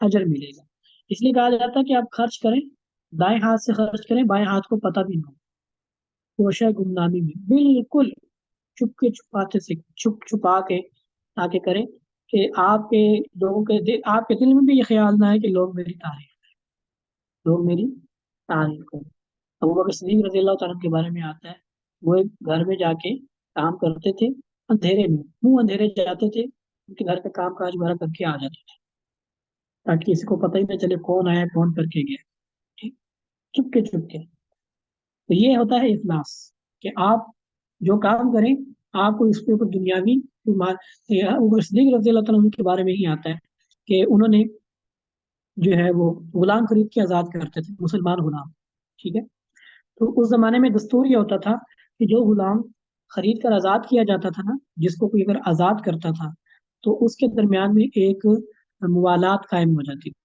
اجر ملے گا۔ اس لیے کہا جاتا ہے کہ آپ خرچ کریں، دائیں ہاتھ سے خرچ کریں، بائیں ہاتھ کو پتہ بھی نہ ہو، کوشہ گمنامی میں بالکل چھپ کے چھپاتے سے چھپا کے تاکہ کریں کہ آپ کے لوگوں کے آپ کے دل میں بھی یہ خیال نہ ہے کہ لوگ میری تعریف کریں۔ ابو بکر صدیق رضی اللہ تعالیٰ کے بارے میں آتا ہے، وہ ایک گھر میں جا کے کام کرتے تھے، اندھیرے میں، منہ اندھیرے جاتے تھے، ان کے گھر کا کام کاج بھرا کر کے آ جاتے تھے تاکہ کسی کو پتہ ہی نہ چلے کون آیا کون کر کے گیا، ٹھیک، چھپ کے۔ تو یہ ہوتا ہے اخلاص، کہ آپ جو کام کریں آپ کو اس کے اوپر دنیاوی صدیق رضی اللہ تعالیٰ کے بارے میں ہی آتا ہے کہ انہوں نے جو ہے وہ غلام خرید کے آزاد کرتے تھے، مسلمان غلام، ٹھیک ہے، تو اس زمانے میں دستور یہ ہوتا تھا کہ جو غلام خرید کر آزاد کیا جاتا تھا نا، جس کو کوئی اگر آزاد کرتا تھا تو اس کے درمیان میں ایک موالات قائم ہو جاتی تھی،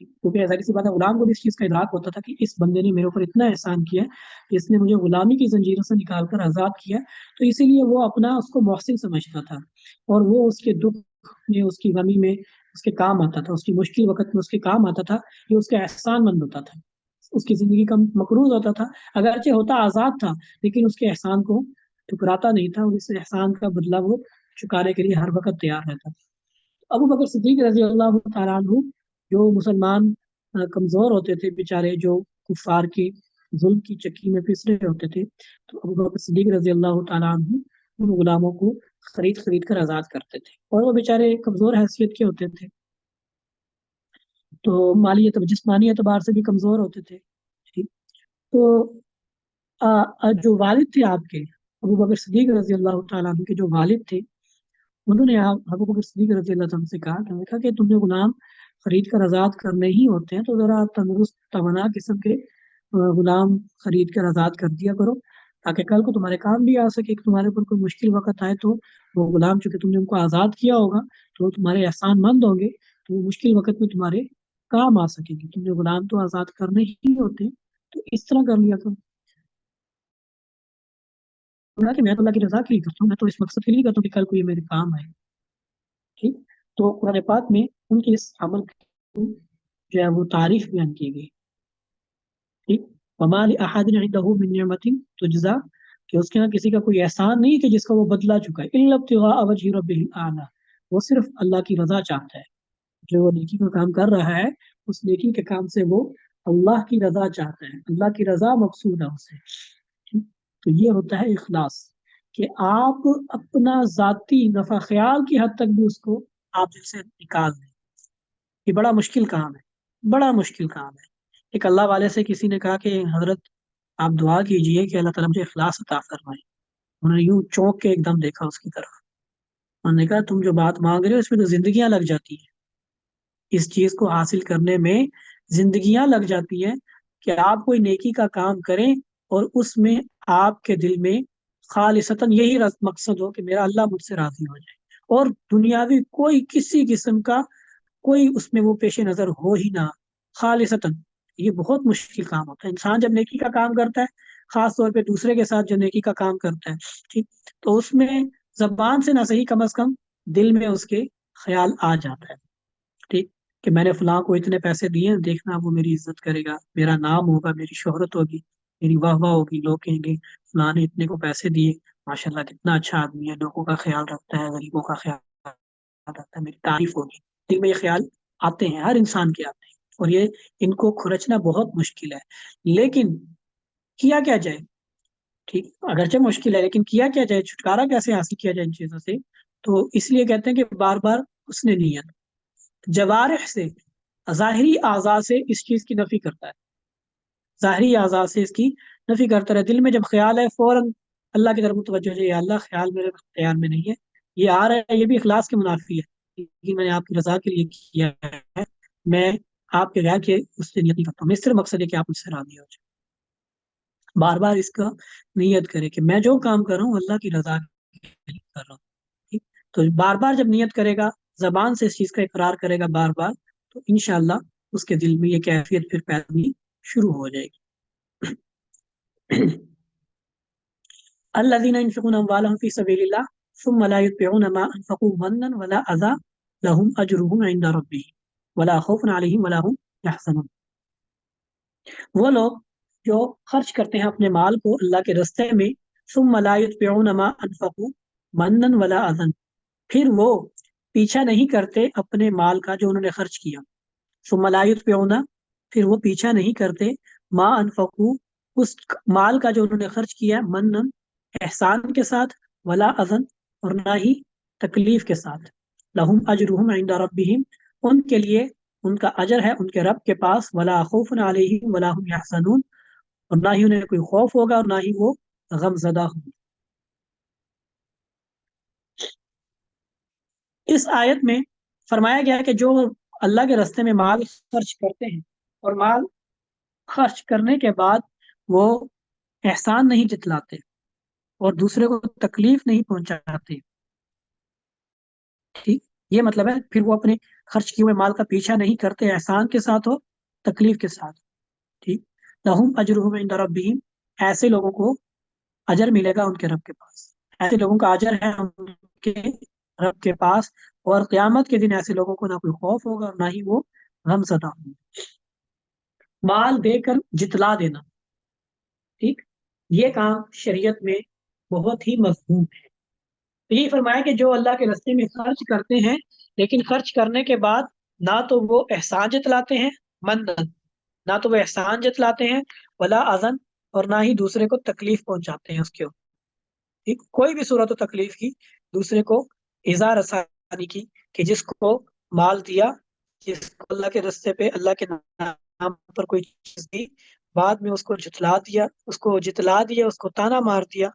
کیونکہ ظاہر سی بات ہے غلام کو بھی اس چیز کا ادراک ہوتا تھا کہ اس بندے نے میرے اوپر اتنا احسان کیا کہ اس نے مجھے غلامی کی زنجیروں سے نکال کر آزاد کیا، تو اسی لیے وہ اپنا اس کو محسن سمجھتا تھا اور وہ اس کے دکھ میں، اس کی غمی میں اس کے کام آتا تھا، اس کی مشکل وقت میں اس کے کام آتا تھا، یہ اس کا احسان مند ہوتا تھا، اس کی زندگی کا مقروض ہوتا تھا، اگرچہ ہوتا آزاد تھا لیکن اس کے احسان کو ٹھکراتا نہیں تھا، اور اس احسان کا بدلہ وہ چکانے کے لیے ہر وقت تیار رہتا تھا۔ ابو بکر صدیق رضی اللہ تعالیٰ عنہ جو مسلمان کمزور ہوتے تھے بیچارے، جو کفار کی ظلم کی چکی میں پس رہے ہوتے تھے، تو ابو بکر صدیق رضی اللہ تعالیٰ عنہ ان غلاموں کو خرید خرید کر آزاد کرتے تھے، اور وہ بیچارے کمزور حیثیت کے ہوتے تھے، تو مالی جسمانی اعتبار سے بھی کمزور ہوتے تھے، ٹھیک۔ تو جو والد تھے آپ کے، ابو بکر صدیق رضی اللہ تعالیٰ عنہ کے جو والد تھے، انہوں نے ابو بکر صدیق رضی اللہ عنہ سے کہا کہ تم نے غلام خرید کر آزاد کرنے ہی ہوتے ہیں تو ذرا تندرست توانا قسم کے غلام خرید کر آزاد کر دیا کرو، تاکہ کل کو تمہارے کام بھی آ سکے، کہ تمہارے اوپر کوئی مشکل وقت آئے تو وہ غلام چونکہ تم نے ان کو آزاد کیا ہوگا تو وہ تمہارے احسان مند ہوں گے، تو وہ مشکل وقت میں تمہارے کام آ سکے گی، تم نے غلام تو آزاد کرنے ہی ہوتے تو اس طرح کر لیا کرو۔ کہ میں تو اللہ کی رضا کے لیے کرتا ہوں، میں تو اس مقصد کے لیے کرتا ہوں کہ کل کو یہ میرے کام آئے، ٹھیک۔ تو قرآن پاک میں ان کے اس عمل کی جو ہے وہ تعریف بیان کی گئی، ٹھیک۔ وما لأحد عنده من نعمت تجزا، کہ اس کے یہاں کسی کا کوئی احسان نہیں کہ جس کا وہ بدلا چکا ہے، الا ابتغاء وجه ربه الاعلى، وہ صرف اللہ کی رضا چاہتا ہے، جو وہ نیکی کا کام کر رہا ہے اس نیکی کے کام سے وہ اللہ کی رضا چاہتا ہے، اللہ کی رضا مقصود ہے اسے، ٹھیک۔ تو یہ ہوتا ہے اخلاص، کہ آپ اپنا ذاتی نفع خیال کی حد تک بھی اس کو آپ دل سے نکال دیں۔ یہ بڑا مشکل کام ہے، بڑا مشکل کام ہے۔ ایک اللہ والے سے کسی نے کہا کہ حضرت آپ دعا کیجئے کہ اللہ تعالیٰ مجھے اخلاص عطا فرمائے، انہوں نے یوں چونک کے ایک دم دیکھا اس کی طرف، انہوں نے کہا تم جو بات مانگ رہے ہو اس میں تو زندگیاں لگ جاتی ہیں، اس چیز کو حاصل کرنے میں زندگیاں لگ جاتی ہیں، کہ آپ کوئی نیکی کا کام کریں اور اس میں آپ کے دل میں خالصتاً یہی مقصد ہو کہ میرا اللہ مجھ سے راضی ہو جائے، اور دنیاوی کوئی کسی قسم کا کوئی اس میں وہ پیش نظر ہو ہی نہ، خالصتاً۔ یہ بہت مشکل کام ہوتا ہے، انسان جب نیکی کا کام کرتا ہے، خاص طور پہ دوسرے کے ساتھ جو نیکی کا کام کرتا ہے، ٹھیک، تو اس میں زبان سے نہ صحیح کم از کم دل میں اس کے خیال آ جاتا ہے، ٹھیک، کہ میں نے فلاں کو اتنے پیسے دیے، دیکھنا وہ میری عزت کرے گا، میرا نام ہوگا، میری شہرت ہوگی، میری واہ واہ ہوگی، لوگ کہیں گے فلاں نے اتنے کو پیسے دیے، ماشاء اللہ کتنا اچھا آدمی ہے، لوگوں کا خیال رکھتا ہے، غریبوں کا خیال رکھتا ہے، میری تعریف ہوگی۔ دل میں یہ خیال آتے ہیں، ہر انسان کے آتے ہیں، اور یہ ان کو کھرچنا بہت مشکل ہے، لیکن کیا کیا جائے، ٹھیک، اگرچہ مشکل ہے لیکن کیا کیا جائے، چھٹکارا کیسے حاصل کیا جائے ان چیزوں سے؟ تو اس لیے کہتے ہیں کہ بار بار اس نے نیت جوارح سے، ظاہری اعضاء سے اس چیز کی نفی کرتا ہے، ظاہری اعضاء سے اس کی نفی کرتا ہے، دل میں جب خیال ہے فوراً اللہ کی طرف متوجہ ہو جائے، یا اللہ خیال میرے اختیار میں نہیں ہے، یہ آ رہا ہے، یہ بھی اخلاص کے منافی ہے، لیکن میں نے آپ کی رضا کے لیے کیا ہے، میں آپ کے غیر کے اس سے نیت نہیں کرتا ہوں، میں صرف مقصد ہے کہ آپ مجھ سے راضی ہو جائے۔ بار بار اس کا نیت کرے کہ میں جو کام کر رہا ہوں اللہ کی رضا کے لیے کر رہا ہوں، ٹھیک۔ تو بار بار جب نیت کرے گا، زبان سے اس چیز کا اقرار کرے گا بار بار، تو انشاءاللہ اس کے دل میں یہ کیفیت پھر پیدا ہونی شروع ہو جائے گی۔ الذين ينفقون اموالهم في سبيل الله ثم لا يتبعون ما انفقوا منا ولا اذى لهم اجرهم عند ربهم ولا خوف عليهم ولا هم يحزنون، وہ لوگ جو خرچ کرتے ہیں اپنے مال کو اللہ کے راستے میں، ثم لا يتبعون ما انفقوا منا ولا اذى، پھر وہ پیچھا نہیں کرتے اپنے مال کا جو انہوں نے خرچ کیا، ثم لا يتبعون، پھر وہ پیچھا نہیں کرتے، ما انفقوا، اس مال کا جو انہوں نے خرچ کیا، منن، احسان کے ساتھ، ولا اذن، اور نہ ہی تکلیف کے ساتھ، لہم اجرہم عند ربہم، ان کے لیے ان کا اجر ہے ان کے رب کے پاس، ولا خوف علیہم ولا هم یحزنون، اور نہ ہی انہیں کوئی خوف ہوگا اور نہ ہی وہ غم زدہ ہوں۔ اس آیت میں فرمایا گیا کہ جو اللہ کے راستے میں مال خرچ کرتے ہیں اور مال خرچ کرنے کے بعد وہ احسان نہیں جتلاتے اور دوسرے کو تکلیف نہیں پہنچاتے، ٹھیک، یہ مطلب ہے پھر وہ اپنے خرچ کیے ہوئے مال کا پیچھا نہیں کرتے، احسان کے ساتھ ہو، تکلیف کے ساتھ، ٹھیک، لہم اجرہم عند ربہم، ایسے لوگوں کو اجر ملے گا ان کے رب کے پاس، ایسے لوگوں کا اجر ہے ان کے رب کے پاس، اور قیامت کے دن ایسے لوگوں کو نہ کوئی خوف ہوگا اور نہ ہی وہ غم زدہ ہوں گے۔ مال دے کر جتلا دینا، ٹھیک، یہ کام شریعت میں بہت ہی مذموم ہے۔ تو یہ فرمایا کہ جو اللہ کے راستے میں خرچ کرتے ہیں لیکن خرچ کرنے کے بعد نہ تو وہ احسان جتلاتے ہیں، منن، نہ تو وہ احسان جتلاتے ہیں، ولا اذن، اور نہ ہی دوسرے کو تکلیف پہنچاتے ہیں اس کے اوپر، ٹھیک، کوئی بھی صورت و تکلیف کی، دوسرے کو ایذا رسانی کی، کہ جس کو مال دیا، جس کو اللہ کے راستے پہ اللہ کے نام پر کوئی چیز دی، بعد میں اس کو جتلا دیا، اس کو جتلا دیا، اس کو تانا مار دیا،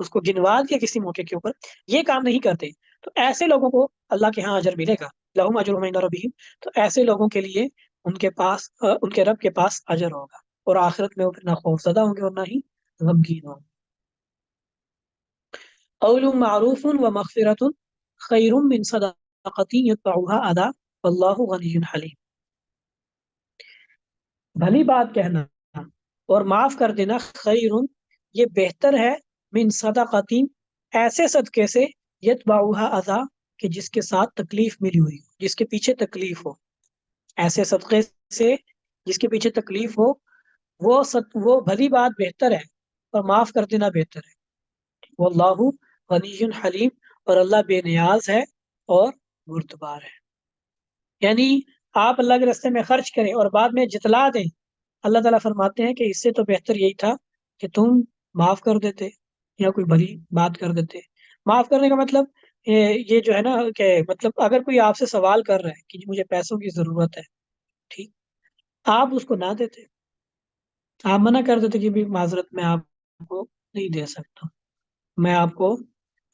اس کو گنوا دیا کسی موقع کے اوپر، یہ کام نہیں کرتے، تو ایسے لوگوں کو اللہ کے ہاں اجر ملے گا، لہم اجرہم عند ربہم، تو ایسے لوگوں کے لیے ان کے پاس ان کے رب کے پاس اجر ہوگا، اور آخرت میں وہ پھر نہ خوف زدہ ہوں گے اور نہ ہی غمگین ہوں گے۔ قول معروف و مغفرۃ خیر من صدقۃ یتبعها اذی واللہ غنی حلیم، بھلی بات کہنا اور معاف کر دینا، خیر، یہ بہتر ہے، من صدقۃ، ایسے صدقے سے، یتبعها اذی، کہ جس کے ساتھ تکلیف ملی ہوئی ہو، جس کے پیچھے تکلیف ہو، ایسے صدقے سے جس کے پیچھے تکلیف ہو، وہ بھلی بات بہتر ہے، اور معاف کر دینا بہتر ہے۔ واللہ غنی حلیم، اور اللہ بے نیاز ہے اور بردبار ہے۔ یعنی آپ اللہ کے راستے میں خرچ کریں اور بعد میں جتلا دیں، اللہ تعالیٰ فرماتے ہیں کہ اس سے تو بہتر یہی تھا کہ تم معاف کر دیتے یا کوئی بھلی بات کر دیتے۔ معاف کرنے کا مطلب یہ جو ہے نا، کہ مطلب اگر کوئی آپ سے سوال کر رہا ہے کہ مجھے پیسوں کی ضرورت ہے، ٹھیک، آپ اس کو نہ دیتے، آپ منع کر دیتے کہ بھی معذرت میں آپ کو نہیں دے سکتا، میں آپ کو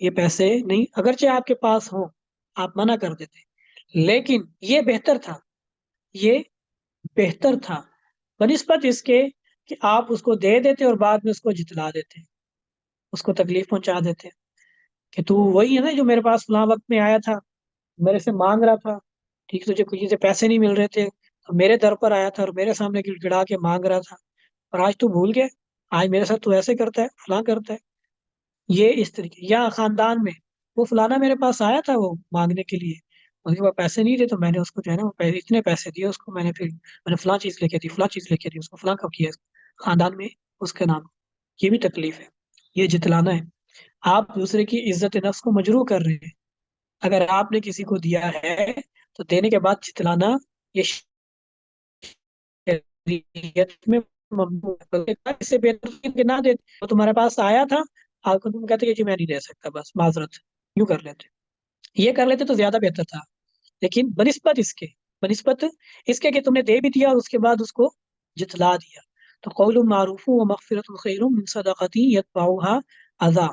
یہ پیسے نہیں، اگرچہ آپ کے پاس ہوں، آپ منع کر دیتے، لیکن یہ بہتر تھا، یہ بہتر تھا بنسبت اس کے کہ آپ اس کو دے دیتے اور بعد میں اس کو جتلا دیتے، اس کو تکلیف پہنچا دیتے، کہ تو وہی ہے نا جو میرے پاس فلاں وقت میں آیا تھا، میرے سے مانگ رہا تھا، ٹھیک، تجھے کسی سے پیسے نہیں مل رہے تھے، تو میرے در پر آیا تھا اور میرے سامنے گڑ گڑا کے مانگ رہا تھا، اور آج تو بھول گیا، آج میرے ساتھ تو ایسے کرتا ہے، فلاں کرتا ہے، یہ اس طریقے، یا خاندان میں وہ فلانا میرے پاس آیا تھا وہ مانگنے کے لیے، اس کے پاس پیسے نہیں تھے، تو میں نے اس کو جو ہے نا وہ اتنے پیسے دیے اس کو، میں نے فلاں چیز لے کے دی، فلاں چیز لے کے دی، اس کو فلاں کب کیا، خاندان میں اس کے نام، یہ بھی تکلیف ہے، یہ جتلانا ہے، آپ دوسرے کی عزت نفس کو مجروح کر رہے ہیں۔ اگر آپ نے کسی کو دیا ہے تو دینے کے بعد جتلانا، یہ شریعت میں ممنوع ہے، بلکہ اس سے بہتر کہ نہ دے، وہ تمہارے پاس آیا تھا، آپ کو تم کہتے کہ جی میں نہیں دے سکتا، بس معذرت، یوں کر لیتے، یہ کر لیتے تو زیادہ بہتر تھا، لیکن بنسبت اس کے کہ تم نے دے بھی دیا اور اس کے بعد اس کو جتلا دیا، تو قول معروف و مغفرت خیر من صدقۃ یتبعها اذی،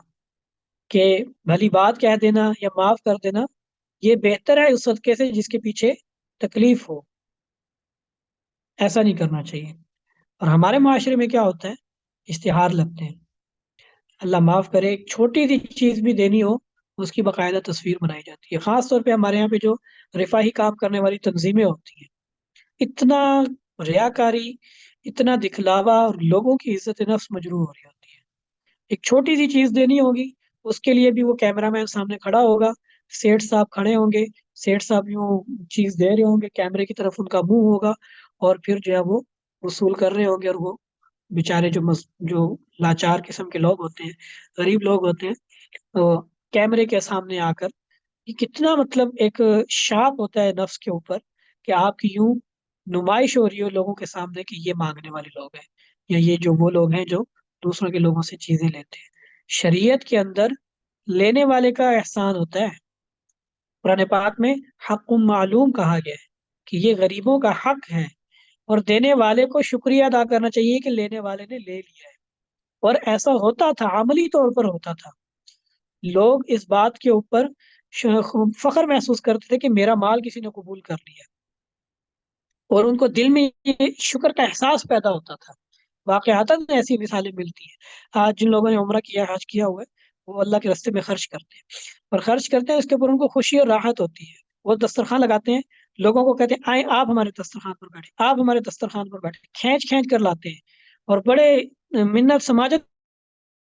کہ بھلی بات کہہ دینا یا معاف کر دینا، یہ بہتر ہے اس صدقے سے جس کے پیچھے تکلیف ہو، ایسا نہیں کرنا چاہیے۔ اور ہمارے معاشرے میں کیا ہوتا ہے، اشتہار لگتے ہیں، اللہ معاف کرے، ایک چھوٹی سی چیز بھی دینی ہو اس کی باقاعدہ تصویر بنائی جاتی ہے، خاص طور پہ ہمارے یہاں پہ جو رفاہی کام کرنے والی تنظیمیں ہوتی ہیں، اتنا ریاکاری، اتنا دکھلاوا، اور لوگوں کی عزت نفس مجروح ہو رہی ہوتی ہے۔ ایک چھوٹی سی چیز دینی ہوگی، اس کے لیے بھی وہ کیمرہ مین سامنے کھڑا ہوگا، سیٹ صاحب کھڑے ہوں گے، سیٹ صاحب یوں چیز دے رہے ہوں گے، کیمرے کی طرف ان کا منہ ہوگا، اور پھر جو ہے وہ وصول کر رہے ہوں گے، اور وہ بیچارے جو لاچار قسم کے لوگ ہوتے ہیں، غریب لوگ ہوتے ہیں، تو کیمرے کے سامنے آ کر، یہ کتنا مطلب ایک شاپ ہوتا ہے نفس کے اوپر، کہ آپ کی یوں نمائش ہو رہی ہو لوگوں کے سامنے کہ یہ مانگنے والے لوگ ہیں، یا یہ جو وہ لوگ ہیں جو دوسروں کے لوگوں سے چیزیں لیتے ہیں۔ شریعت کے اندر لینے والے کا احسان ہوتا ہے، قرآن پاک میں حق معلوم کہا گیا ہے کہ یہ غریبوں کا حق ہے، اور دینے والے کو شکریہ ادا کرنا چاہیے کہ لینے والے نے لے لیا ہے، اور ایسا ہوتا تھا، عملی طور پر ہوتا تھا، لوگ اس بات کے اوپر فخر محسوس کرتے تھے کہ میرا مال کسی نے قبول کر لیا، اور ان کو دل میں یہ شکر کا احساس پیدا ہوتا تھا۔ واقعات ایسی مثالیں ملتی ہیں، آج جن لوگوں نے عمرہ کیا، حج کیا ہوا ہے، وہ اللہ کے راستے میں خرچ کرتے ہیں، اور خرچ کرتے ہیں، اس کے اوپر ان کو خوشی اور راحت ہوتی ہے، وہ دسترخوان لگاتے ہیں، لوگوں کو کہتے ہیں آئیں آپ ہمارے دسترخوان پر بیٹھے، آپ ہمارے دسترخوان پر بیٹھے، کھینچ کھینچ کر لاتے ہیں، اور بڑے منت سماجت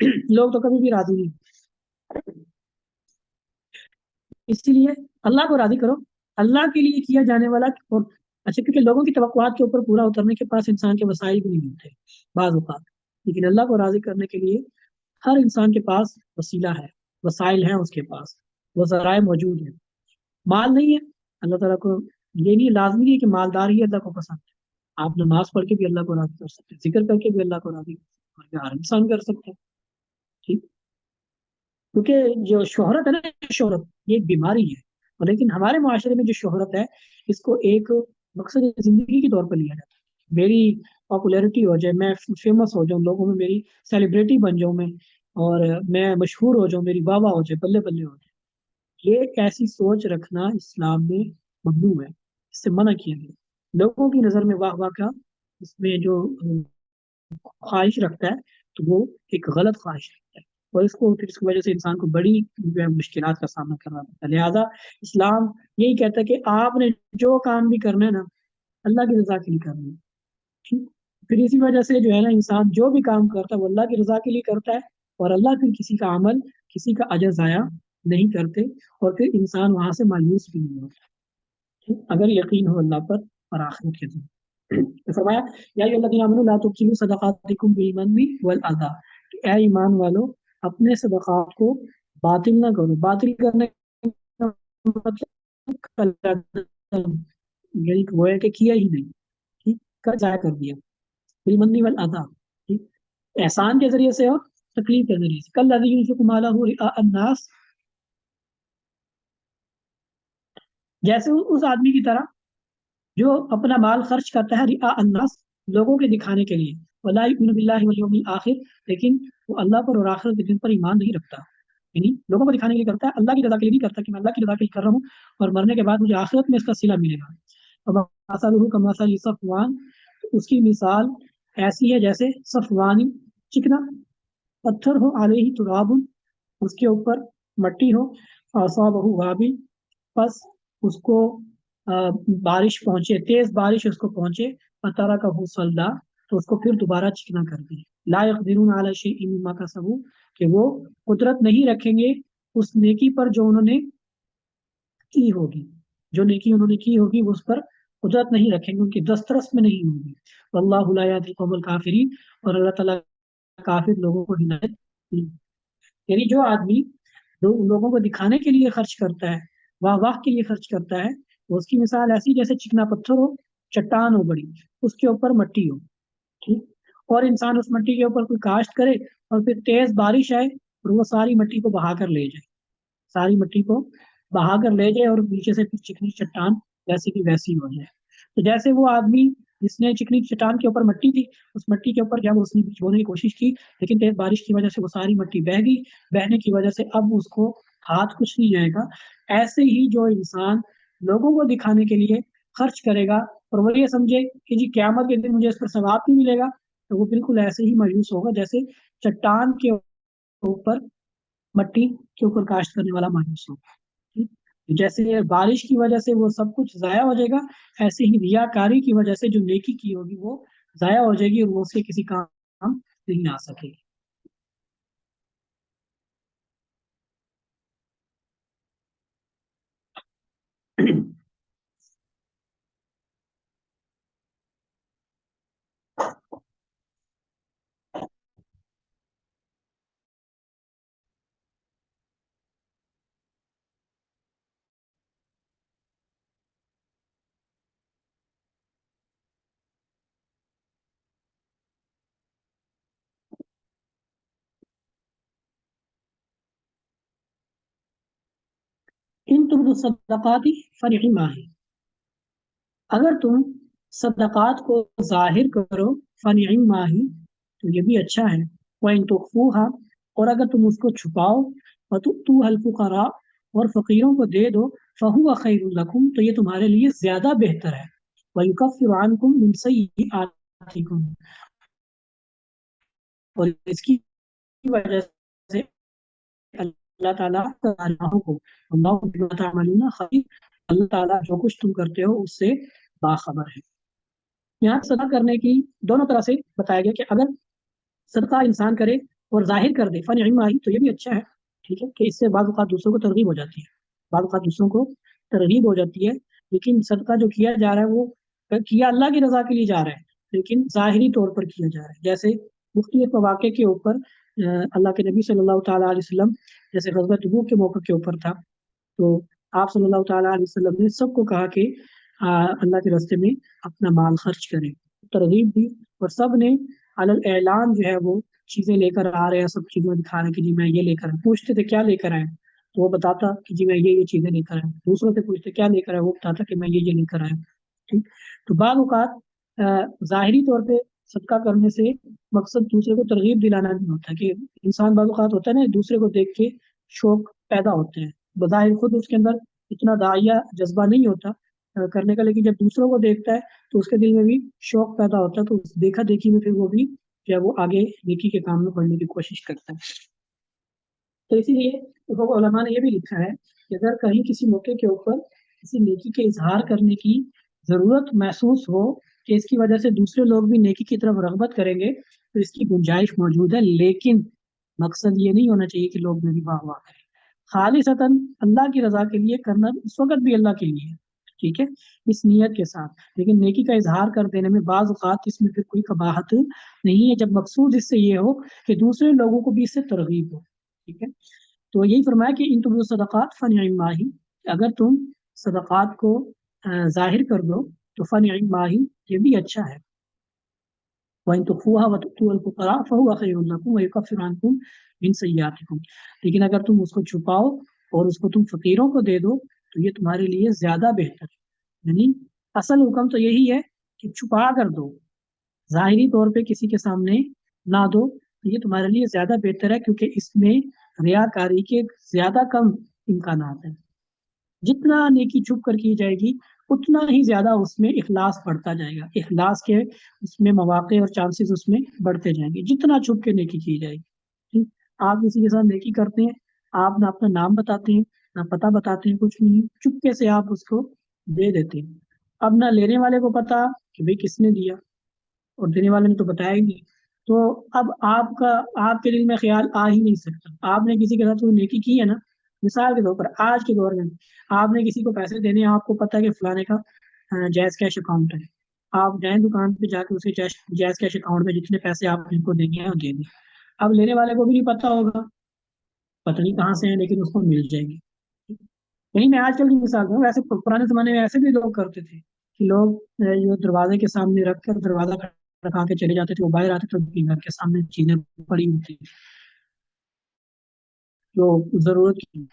لوگ تو کبھی بھی راضی نہیں، اسی لیے اللہ کو راضی کرو، اللہ کے لیے کیا جانے والا، اور اچھا کیونکہ لوگوں کی توقعات کے اوپر پورا اترنے کے پاس انسان کے وسائل بھی نہیں ہوتے بعض اوقات، لیکن اللہ کو راضی کرنے کے لیے ہر انسان کے پاس وسیلہ ہے، وسائل ہیں اس کے پاس، وہ ذرائع موجود ہیں، مال نہیں ہے اللہ تعالیٰ کو، یہ نہیں لازمی نہیں ہے کہ مالدار ہی اللہ کو پسند ہے، آپ نماز پڑھ کے بھی اللہ کو راضی کر سکتے ہیں، ذکر کر کے بھی اللہ کو راضی کر سکتے ہیں، اور یہ ہر انسان کر سکتے ہیں، ٹھیک، کیونکہ جو شہرت ہے نا، شہرت یہ ایک بیماری ہے، اور لیکن ہمارے معاشرے میں جو شہرت ہے اس کو ایک مقصد زندگی کے طور پر لیا جاتا ہے، میری پاپولیرٹی ہو جائے، میں فیمس ہو جاؤں، لوگوں میں میری سیلیبریٹی بن جاؤں میں، اور میں مشہور ہو جاؤں، میری واہ واہ ہو جائے، بلے بلے ہو جائے، یہ ایک ایسی سوچ رکھنا اسلام میں ممنوع ہے، اس سے منع کیا گیا، لوگوں کی نظر میں واہ واہ کا اس میں جو خواہش رکھتا ہے تو وہ ایک غلط خواہش رکھتا ہے، اور اس کو پھر اس کی وجہ سے انسان کو بڑی جو ہے مشکلات کا سامنا کرنا پڑتا ہے، لہٰذا اسلام یہی کہتا ہے کہ آپ نے جو کام بھی کرنا ہے نا اللہ کی رضا کے لیے کرنا ہے، ٹھیک، پھر اسی وجہ سے جو ہے نا انسان جو بھی کام کرتا ہے وہ اللہ کی رضا کے لیے کرتا ہے، اور اللہ پھر کسی کا عمل، کسی کا اجر ضائع نہیں کرتے، اور پھر انسان وہاں سے مایوس بھی نہیں ہوتا، ٹھیک؟ اگر یقین ہو اللہ پر اور آخرت کے دن، تو فرمایا یا ایھا الذین آمنوا لا تبطلوا صدقاتکم بالمن والاذی، کہ اے ایمان والو اپنے صدقات کو باطل نہ کرو، باطل کرنے کا مطلب یہی وہ ہے کہ کیا ہی نہیں، ٹھیک، کر ضائع کر دیا، بالمن والاذی، ٹھیک، احسان کے ذریعے سے اور تکلیف کے ذریعے سے، کالذی ينفق مالہ رئاء الناس، جیسے اس آدمی کی طرح جو اپنا مال خرچ کرتا ہے رعاء الناس، لوگوں کے دکھانے کے لیے، ولا یؤمن باللہ والیوم الآخر، لیکن وہ اللہ پر اور آخرت کے دن پر ایمان نہیں رکھتا، یعنی لوگوں کو دکھانے کے لیے کرتا ہے، اللہ کی رضا کے لیے نہیں کرتا کہ میں اللہ کی رضا کے لیے کر رہا ہوں اور مرنے کے بعد مجھے آخرت میں اس کا صلہ ملے گا، ومثلہ کمثل صفوان، اس کی مثال ایسی ہے جیسے صفوان، چکنا پتھر ہو، علیہ تراب، اس کے اوپر مٹی ہو، فاصابہ وابل، بس اس کو بارش پہنچے، تیز بارش اس کو پہنچے، فترکہ صلدا، تو اس کو پھر دوبارہ چکنا کر دی، لا یقدرون علی شیء مما کسبوا، کہ وہ قدرت نہیں رکھیں گے اس نیکی پر جو انہوں نے کی ہوگی، جو نیکی انہوں نے کی ہوگی وہ اس پر قدرت نہیں رکھیں گے، ان کی دسترس میں نہیں ہوگی، واللہ لا یہدی القوم الکافرین، اور اللہ تعالیٰ کافر لوگوں کو ہدایت نہیں، یعنی جو آدمی لوگوں کو دکھانے کے لیے خرچ کرتا ہے، واہ واہ کے لیے خرچ کرتا ہے، تو اس کی مثال ایسی جیسے چکنا پتھر ہو، چٹان ہو بڑی، اس کے اوپر مٹی ہو، ٹھیک، اور انسان اس مٹی کے اوپر کوئی کاشت کرے اور پھر تیز بارش آئے اور وہ ساری مٹی کو بہا کر لے جائے، ساری مٹی کو بہا کر لے جائے، اور نیچے سے پھر چکنی چٹان ویسی کی ویسی ہو جائے، تو جیسے وہ آدمی جس نے چکنی چٹان کے اوپر مٹی تھی، اس مٹی کے اوپر جب اس نے بچھونے کی کوشش کی لیکن تیز بارش کی وجہ سے وہ ساری مٹی بہہ گئی، بہنے کی وجہ سے اب اس کو ہاتھ کچھ نہیں جائے گا، ایسے ہی جو انسان لوگوں کو دکھانے کے لیے خرچ کرے گا اور وہ یہ سمجھے کہ جی قیامت کے دن مجھے اس پر ثواب بھی ملے گا، تو وہ بالکل ایسے ہی مایوس ہوگا جیسے چٹان کے اوپر مٹی کے اوپر کاشت کرنے والا مایوس ہوگا، ٹھیک؟ جیسے بارش کی وجہ سے وہ سب کچھ ضائع ہو جائے گا، ایسے ہی ریاکاری کی وجہ سے جو نیکی کی ہوگی وہ ضائع ہو جائے گی اور وہ اس کے کسی کام نہیں آ سکے گی۔ ان تبدوا الصدقات فنعما ہے، اگر تم صدقات کو ظاہر کرو فنعما ہی، تو یہ بھی اچھا ہے، وَإِن تُخْفُوهَا، اور اگر تم اس کو چھپاؤ، وَتُؤْتُوهَا الْفُقَرَاءَ، اور فقیروں کو دے دو، فَهُوَ خَيْرٌ لَكُمْ، تو یہ تمہارے لیے زیادہ بہتر ہے، وَيُكَفِّرُ عَنْكُم مِّن سَيِّئَاتِكُم، اور اس کی وجہ سے اللہ تعالیٰ گناہوں کو، اللہ بما تعملون خبیر، اللہ تعالیٰ جو کچھ تم کرتے ہو اس سے باخبر ہے۔ یہاں صدقہ کرنے کی دونوں طرح سے بتایا گیا کہ اگر صدقہ انسان کرے اور ظاہر کر دے فن علم آئی تو یہ بھی اچھا ہے، ٹھیک ہے، کہ اس سے بعض اوقات دوسروں کو ترغیب ہو جاتی ہے، بعض اوقات دوسروں کو ترغیب ہو جاتی ہے، لیکن صدقہ جو کیا جا رہا ہے وہ کیا اللہ کی رضا کے لیے جا رہا ہے، لیکن ظاہری طور پر کیا جا رہا ہے، جیسے مختلف مواقع کے اوپر اللہ کے نبی صلی اللہ تعالیٰ علیہ وسلم جیسے غزوہ تبوک کے موقع کے اوپر تھا، تو آپ صلی اللہ تعالیٰ علیہ وسلم نے سب کو کہا کہ اللہ کے راستے میں اپنا مال خرچ کریں، ترغیب دی، اور سب نے علی الاعلان جو ہے وہ چیزیں لے کر آ رہے ہیں، سب چیزیں دکھا رہے ہیں کہ جی میں یہ لے کر آئے، پوچھتے تھے کیا لے کر آئے تو وہ بتاتا کہ جی میں یہ چیزیں لے کر آئے، دوسروں سے پوچھتے کیا لے کر آئے، وہ بتاتا کہ میں یہ لے کر آیا، ٹھیک۔ تو بعض اوقات ظاہری طور پہ صدقہ کرنے سے مقصد دوسرے کو ترغیب دلانا نہیں ہوتا، کہ انسان بعض اوقات ہوتا ہے نا دوسرے کو دیکھ کے شوق پیدا ہوتے ہیں، بظاہر خود اس کے اندر اتنا داعیہ جذبہ نہیں ہوتا کرنے کا، لیکن جب دوسروں کو دیکھتا ہے تو اس کے دل میں بھی شوق پیدا ہوتا ہے، تو اس دیکھا دیکھی میں پھر وہ بھی جو ہے وہ آگے نیکی کے کام میں بڑھنے کی کوشش کرتا ہے۔ تو اسی لیے علماء نے یہ بھی لکھا ہے کہ اگر کہیں کسی موقع کے اوپر کسی نیکی کے اظہار کرنے کی ضرورت محسوس ہو کہ اس کی وجہ سے دوسرے لوگ بھی نیکی کی طرف رغبت کریں گے تو اس کی گنجائش موجود ہے، لیکن مقصد یہ نہیں ہونا چاہیے کہ لوگ میری واہ واہ کریں، خالصتاً اللہ کی رضا کے لیے کرنا اس وقت بھی اللہ کے لیے ہے، ٹھیک ہے، اس نیت کے ساتھ، لیکن نیکی کا اظہار کر دینے میں بعض اوقات اس میں پھر کوئی قباحت نہیں ہے جب مقصود اس سے یہ ہو کہ دوسرے لوگوں کو بھی اس سے ترغیب ہو، ٹھیک ہے۔ تو یہی فرمایا کہ ان تبدوا صدقات فنعم ہی، اگر تم صدقات کو ظاہر کر دو تو فنعم ہی، یہ بھی اچھا ہے، وَإِن تُخْفُوهَا وَتُؤْتُوهَا الْفُقَرَاءَ فَهُوَ خَيْرٌ لَكُمْ وَيُكَفِّرُ عَنْكُم مِّن سَيِّئَاتِكُم، لیکن اگر تم اس کو چھپاؤ اور اس کو تم فقیروں کو دے دو تو یہ تمہارے لیے زیادہ بہتر ہے، یعنی اصل حکم تو یہی ہے کہ چھپا کر دو، ظاہری طور پہ کسی کے سامنے نہ دو، تو یہ تمہارے لیے زیادہ بہتر ہے، کیونکہ اس میں ریاکاری کے زیادہ کم امکانات ہیں، جتنا نیکی چھپ کر کی جائے گی اتنا ہی زیادہ اس میں اخلاص بڑھتا جائے گا، اخلاص کے اس میں مواقع اور چانسز اس میں بڑھتے جائیں گے جتنا چھپ کے نیکی کی جائے گی، ٹھیک۔ آپ کسی کے ساتھ نیکی کرتے ہیں، آپ نہ اپنا نام بتاتے ہیں نہ پتہ بتاتے ہیں، کچھ نہیں، چپکے سے آپ اس کو دے دیتے ہیں، اب نہ لینے والے کو پتا کہ بھئی کس نے دیا، اور دینے والے نے تو بتایا ہی نہیں، تو اب آپ کے دل میں خیال آ ہی نہیں سکتا، آپ نے کسی کے ساتھ کوئی نیکی کی ہے نا، مثال کے طور پر آج کے دور میں آپ نے کسی کو پیسے دینے، آپ کو پتا ہے کہ فلانے کا جائز کیش اکاؤنٹ ہے، آپ جائیں دکان پہ جا کے اسے جائز کیش اکاؤنٹ میں جتنے پیسے آپ ان کو دیں گے وہ دیں گے، اب لینے والے کو بھی نہیں پتا ہوگا، پتہ نہیں کہاں سے ہیں، لیکن اس کو مل جائیں گے، یعنی میں آج کل کی مثال دوں، ویسے پرانے زمانے میں ایسے بھی لوگ کرتے تھے کہ لوگ جو دروازے کے سامنے رکھ کر دروازہ رکھا کے چلے جاتے تھے، وہ باہر آتے تھے تو گھر کے سامنے چیزیں پڑی ہوتی تھی جو ضرورت کی،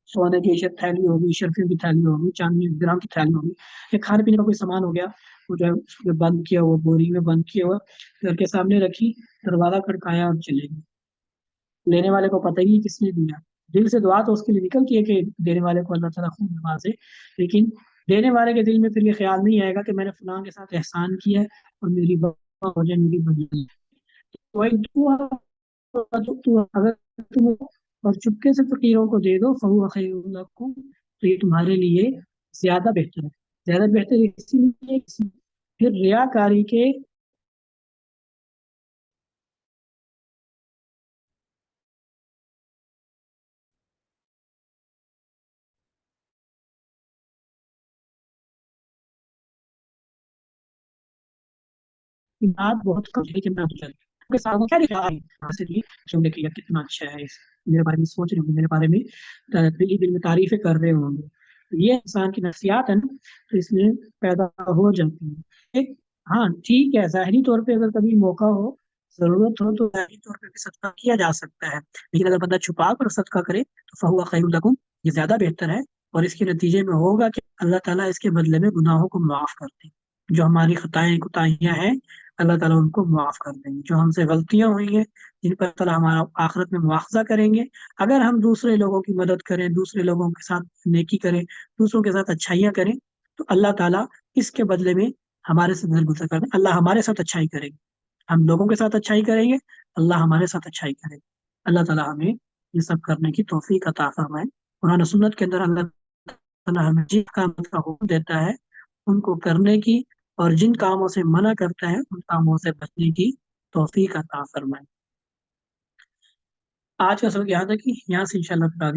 سونے کی تھیلی ہوگی، شرفیوں کی تھیلی ہوگی، چاندنی گرام کی تھیلی ہوگی، یا کھانے پینے کا کوئی سامان ہو گیا، وہ جو ہے بند کیا ہوا، بوری میں بند کیا ہوا، گھر کے سامنے رکھی، دروازہ کھڑکایا اور چلے گئے، لینے والے کو پتہ ہی نہیں کس نے دیا، دل سے دعا تو اس کے لیے نکلتی ہے کہ دینے والے کو اللہ تعالیٰ خوب نوازے، لیکن دینے والے کے دل میں پھر یہ خیال نہیں آئے گا کہ میں نے فلاں کے ساتھ احسان کیا ہے اور میری بابا ہو جائے، میری بدلی، اگر تم اور چپکے سے فقیروں کو دے دو فہو خیر لکم، تو یہ تمہارے لیے زیادہ بہتر ہے، زیادہ بہتر اسی لیے پھر ریاکاری کے بات بہت کم ہے کہ میں کے ساتھ کیا لکھا ہے حاصل کی جو نے کیا کتنا اچھا ہے، میرے بارے میں سوچ رہے ہوں گے، میرے بارے میں دل میں تعریفیں کر رہے ہوں گے، یہ انسان کی نفسیات ہے نا، تو اس میں پیدا ہو جاتی ہے ایک، ہاں ٹھیک ہے، ظاہری طور پہ اگر کبھی موقع ہو، ضرورت ہو تو ظاہری طور پہ بھی صدقہ کیا جا سکتا ہے، لیکن اگر بندہ چھپا کر صدقہ کرے تو فہو خیر لکم، یہ زیادہ بہتر ہے، اور اس کے نتیجے میں ہوگا کہ اللہ تعالیٰ اس کے بدلے میں گناہوں کو معاف کرتے ہیں، جو ہماری خطائیں کوتاہیاں ہیں اللہ تعالیٰ ان کو معاف کر دیں گے، جو ہم سے غلطیاں ہوئی ہیں جن پر تعالیٰ ہمارا آخرت میں مواخذہ کریں گے، اگر ہم دوسرے لوگوں کی مدد کریں، دوسرے لوگوں کے ساتھ نیکی کریں، دوسروں کے ساتھ اچھائیاں کریں، تو اللہ تعالیٰ اس کے بدلے میں ہمارے سے درگزر کر دیں، اللہ ہمارے ساتھ اچھائی کریں گے، ہم لوگوں کے ساتھ اچھائی کریں گے، اللہ ہمارے ساتھ اچھائی کرے گا، اللہ تعالیٰ ہمیں یہ سب کرنے کی توفیق عطا فرمائے۔ قرآن و سنت کے اندر اللہ تعالیٰ ہمیں جن کاموں کا حکم دیتا ہے ان کو کرنے کی، اور جن کاموں سے منع کرتا ہے ان کاموں سے بچنے کی توفیق عطا فرمائے۔ آج کا سبق یہاں تک، کہ یہاں سے انشاءاللہ پھر آگے